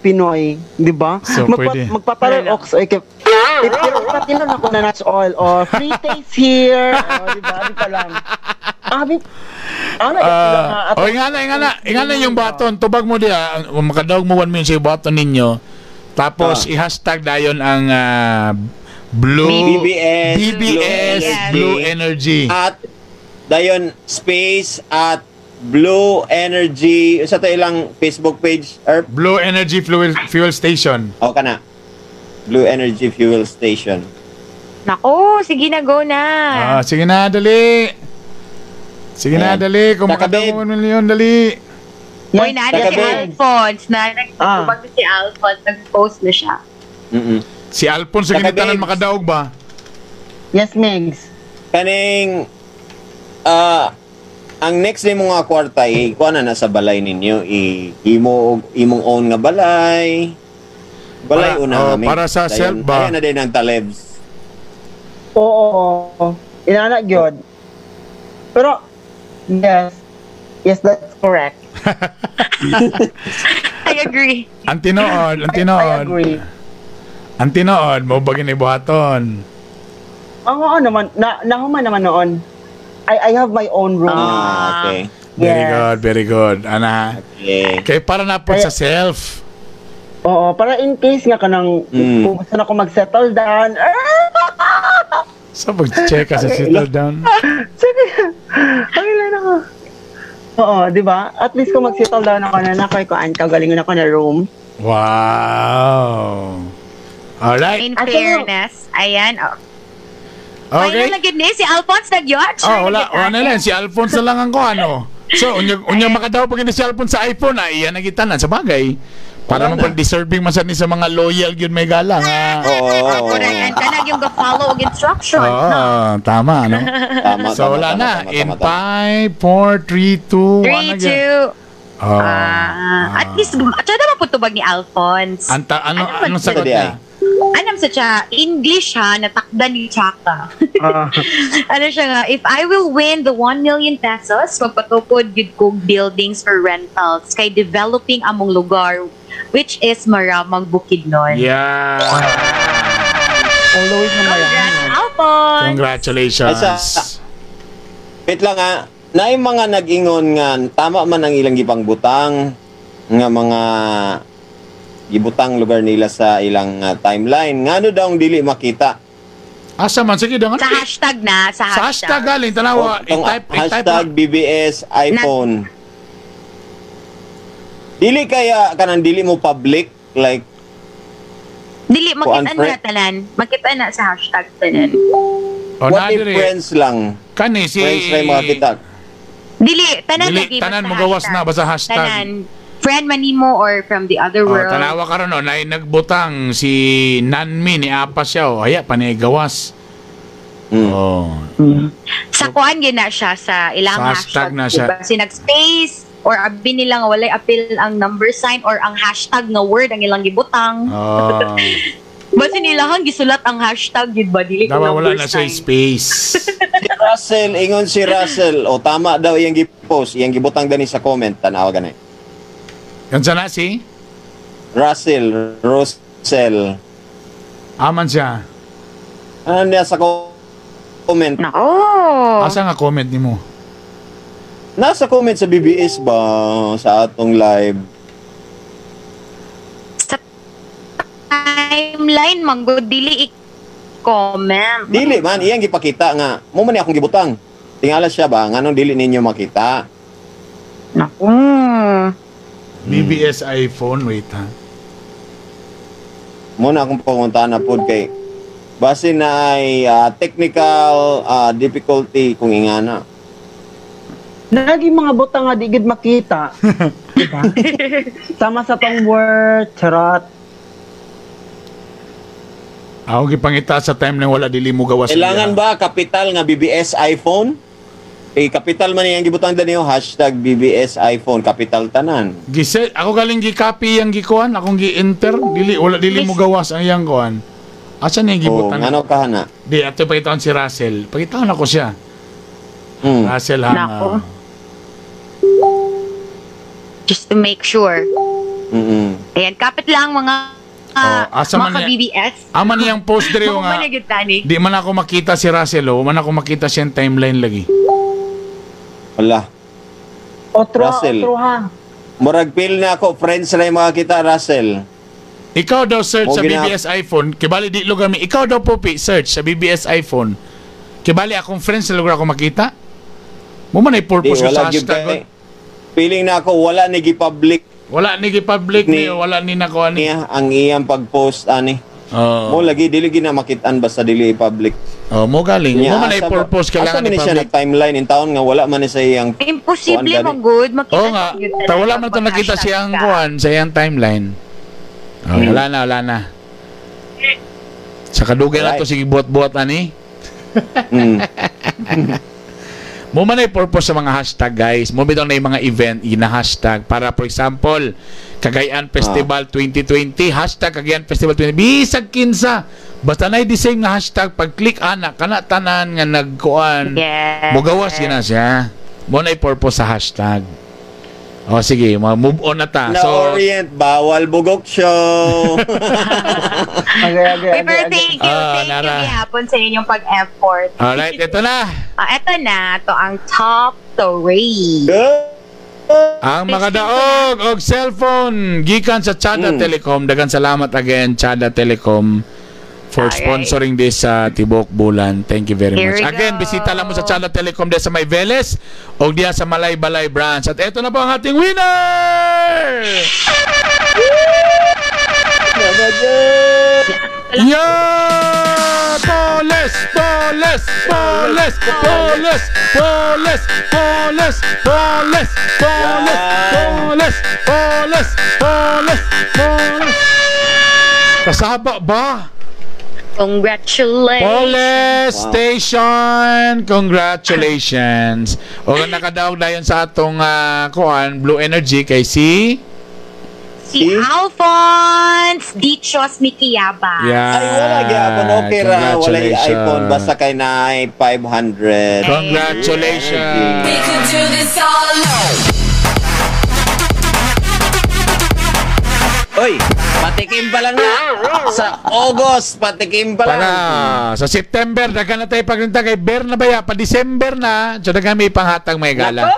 Pinoy, di ba? So, pwede. Magpataler ox ay pero patinon ako na that's all. Free taste here. Di ba? Di pa lang. Ingana yung button. Tubag mo diya. Kung makadaog mo 1 million sa button ninyo. Tapos i-hashtag dayon ang BBS Blue Energy. At dayon space at Blue Energy sa ilang Facebook page or Blue Energy Fuel Station. O kana. Blue Energy Fuel Station. Nako, sige na, go na. Sige na, dali. Sige na, dali. Kung makadaog 1 million, dali. Uy, naada si Alphonse. Nagtubag si Alphonse. Nag-post na siya. Si Alphonse, sige tanan makadaog ba? Yes, Megs. Kaning ang next din mga kwarta kuha na sa balay ninyo imong own nga balay una para sa self ba? Ayan na din ang talebs. Oo. Inana gyud. Pero yes, that's correct. I agree. Ang tinood. I agree. Ang tinood mo ba ginibuhaton? Oo naman, nahuman naman noon. I have my own room. Okay. Very Yes. good, very good. Ana. Okay. Kay para na po sa self. Oo, para in case nga kanang kung gusto na ako mag-settle down. So pag-check ka sa settle down. Sige. Pangilan ako. Oo, di ba? At least kung mag-settle down ako na nakay kagalingan ako na room. Wow. Alright. In fairness, ayan. Okay. Ay, nalagid ni si Alphonse nagyot. Wala lang. Si Alphonse na lang ang ano. So, unya makadaw pag si Alphonse sa iPhone, iyan na gitanan sa bagay. Para man deserving man sa mga loyal yun may galang. Ako na yan. Tanag yung follow og instruction. Tama, no? Tama, So, wala na. In 5, 4, 3, 2, 1 again. 3, 2. At least, tsada maputubag ni Alphonse. Anong sagot niya? Anam sa siya, English ha, natakda ni Chaka. Ano siya nga, if I will win the 1 million pesos, magpatukod yun kong buildings for rentals kay developing among lugar, which is Maramang Bukidnon. Yeah. Always na Congrats, Alphonse! Congratulations. Wait lang na yung mga nag-ingon nga, tama man ang ilang gipang butang, nga mga gibutang lugar nila sa ilang timeline. Ngano daw ang dili makita? Asa man, sige daw. Sa hashtag na, sa Sa hashtag galing, tanawa. Hashtag BBS iPhone. Dili kaya kanang dili mo public, like Dili, makita Kuan, na tanan. Makita na sa hashtag tanan. what if friends lang? Kani si... Friends lang makita. Dili, tanan Dili, lagi. tanan basta mo gawas na, basta hashtag. Tanan. Friend man nimo or from the other world. Tanawa ka ron, na nagbutang si Nanmi ni Apa siya. Haya, panigawas. Sa kuan yun na siya sa ilang Sa hashtag na siya. Diba? Kasi nag-space or abi nila nga walay appeal ang number sign or ang hashtag nga word ang ilang gibutang. Basta nilang gisulat ang hashtag yun ba? Dili ko Nawawala number na siya sign. space. Si Russell, ingon si Russell, o tama daw iyang gipost, iyang gibutang dani sa comment, tanawa ganay. Kansa na si? Russell. Aman siya. Ano niya sa comment? Nako. Asa nga comment ni mo? Nasa comment sa BBS ba sa atong live? Sa timeline, manggod dili i-comment. Dili man, iyang gipakita nga. Mo man akong gibutang. Tingala siya ba, nganong dili ninyo makita? Naku. BBS iPhone, wait ha. Muna akong pangunta na po kay base na ay technical difficulty kung ingana. Naging mga butang nga di gid makita. Diba? Sama sa tong word, charot. Ako gipangita sa time na wala dili mo gawas. Kailangan ba kapital nga BBS iPhone? Kapital man yung gibutang daniyo, hashtag BBS iPhone, kapital tanan. Ako galing gi-copy yang gikuan, akong gi-enter, wala dili mo gawas ang yang kuan. Asa ni gibutan? Ano ka na? Di ato pakitaan si Russell. Pakitaan ako siya. Russell Nako. Just to make sure. Ayan, kapit lang mga asa man mga BBS. Aman niyang post dire Mga nga. managitani. Di man ako makita si Russell, man ako makita siya timeline lagi. Wala. Russell. Ha. Murag pil na ako, friends na yung makakita, Russell. Ikaw daw search sa Okay na. BBS iPhone, kibali di lugar mi. Ikaw daw Popi search sa BBS iPhone. Kibali akong friends sa lugar ako makita. Mo man ay purpose ko sa hashtag. Feeling na ako, wala ni gi-public Wala ni gi-public ni wala ni nako ani. niya ang iyang pag-post ani. Oh. Mo lagi dili gina makitaan basta dili i-public. Oh, mo galing. Mo man ay purpose kailangan ni siya i-public. na timeline in taon nga wala man ni sa iyang Imposible Kuan mong good. Makita Oo nga. yun Ta wala talaga man to pag nakita hashtag siyang ka. kuan sa iyang timeline. Oh, wala na. Sa kadugay na to sige buot-buot ani. Mo man ay purpose sa mga hashtag guys. Mo bitaw na yung mga event ina hashtag para for example Cagayan Festival 2020 hashtag Cagayan Festival 2020 bisag kinsa basta na design nga hashtag pag click ana kana tanan nga nagkuan Yes. mugawas gina siya mo na purpose sa hashtag O sige, move on na ta. So, Na-orient, bawal bugok show. Okay. Pero thank you gihapon sa inyong pag-effort. Alright, ito na. Ito na, to ang top 3. Ang makadaog og cellphone gikan sa Chada Telecom. Daghang salamat again Chada Telecom for sponsoring this Tibok Bulan. Thank you very much. Again, bisita lang mo sa Chada Telecom diya sa May Veles o diya sa Malay Balay branch. At eto na po ang ating winner! Yeah! Poles! Kasaba ba? Congratulations! Poles Station! Congratulations! O nakadaog na yun sa atong Blue Energy kay si Alphonse Dichos Mikiyaba. Yeah. Ay, wala gyapon. Okay ra. Wala yung iPhone. Basta kay na 500. Congratulations! We could do this all alone. Oy, patikim pa lang na. Sa August, patikim pa lang. Sa September, dagan na tayo pagrinta kay Ber na baya. Pa December na, so dagan may panghatang may gala.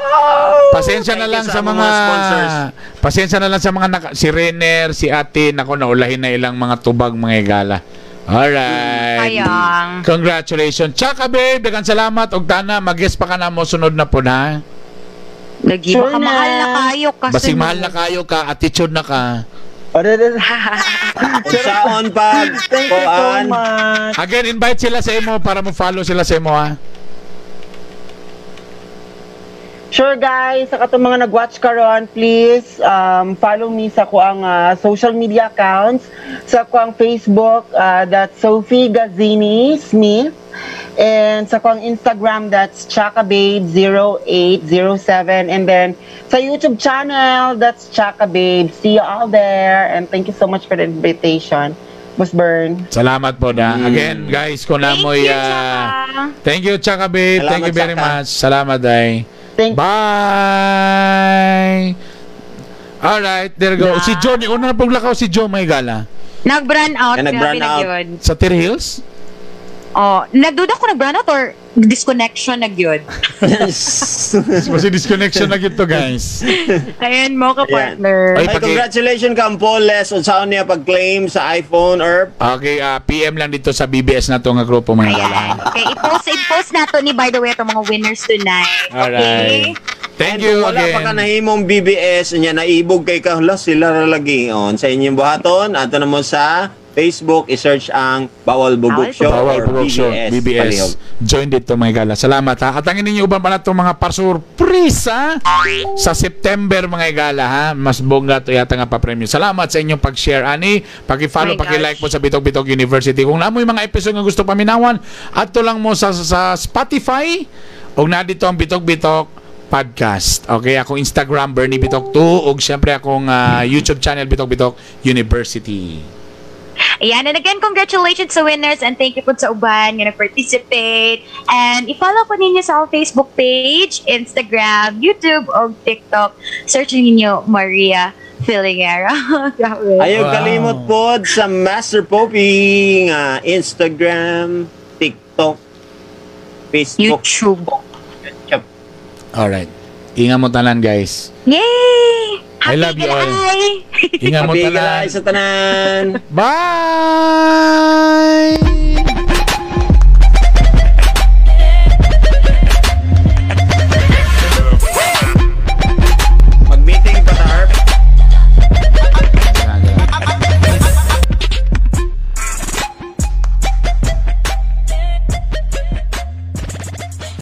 Pasensya na lang sa mga sponsors. Pasensya na lang sa mga si Renner, si Ate, nako naulahin na ilang mga tubag mga gala. Alright. Ayang. Congratulations. Tsaka babe, dagan salamat. Og tana, mag-guest pa ka na mo sunod na po na. Lagi baka mahal na kayo kasi. Basing mahal na kayo ka, attitude na ka. Saon pag Thank you so much. Again, invite sila sa imo para mo follow sila sa imo ha. Sure guys, sa katong mga nag-watch karon, please follow me sa kuang social media accounts. Sa kuang Facebook, that's Sophie Gazzini Smith. And sa kuang Instagram, that's ChakaBabe0807. And then sa YouTube channel, that's ChakaBabe. See you all there. And thank you so much for the invitation. Boss Bern. Salamat po na. Again, guys, kung namoy thank you, Chaka Babe. Salamat, Thank you very Chaka. much. Salamat, day. Bye! Alright, there you go. Si John, una na pong lakaw si John may gala. Nag-brand out. Nag-brand out. Sa Terry Hills? Oh, nagduda ko nag-brand out or disconnection na gyud. Kasi disconnection na gito, guys. Ayan mo ka partner. Ay, Ay, congratulations kang Poles on saan niya pag-claim sa iPhone or Okay, PM lang dito sa BBS na to nga grupo mga gala. Okay, i-post na to ni by the way itong mga winners tonight. Alright. Thank you wala again. pa ka nahimong BBS niya naibog kay kahula sila ralagi on sa inyong buhaton ato na mo sa Facebook i-search ang Bawal Bugok Show Bawal or Bugok Show, BBS. Join dito mga gala. Salamat ha. At ang inyong uban pa na itong mga pasurprisa sa September mga gala ha. Mas bongga to yata nga pa-premium. Salamat sa inyong pag-share ani. Paki-follow, paki-like mo sa Bitog Bitog University. Kung namoy mga episode nga gusto paminawan, ato lang mo sa Spotify o na dito ang Bitog Bitog podcast. Okay, akong Instagram Bernie Bitok 2 ug syempre akong YouTube channel Bitok Bitok University. Ayan, and again, congratulations sa winners and thank you po sa uban nga nag-participate. And i-follow po ninyo sa Facebook page, Instagram, YouTube, o TikTok. Search ninyo Maria Filingera. Ayaw kalimot po sa Master Poppy nga Instagram, TikTok, Facebook, YouTube. Alright. Ingat mo tanan, guys. Yay! I love you all. Happy Ingat mo tanan. Papigalay sa tanan. Bye!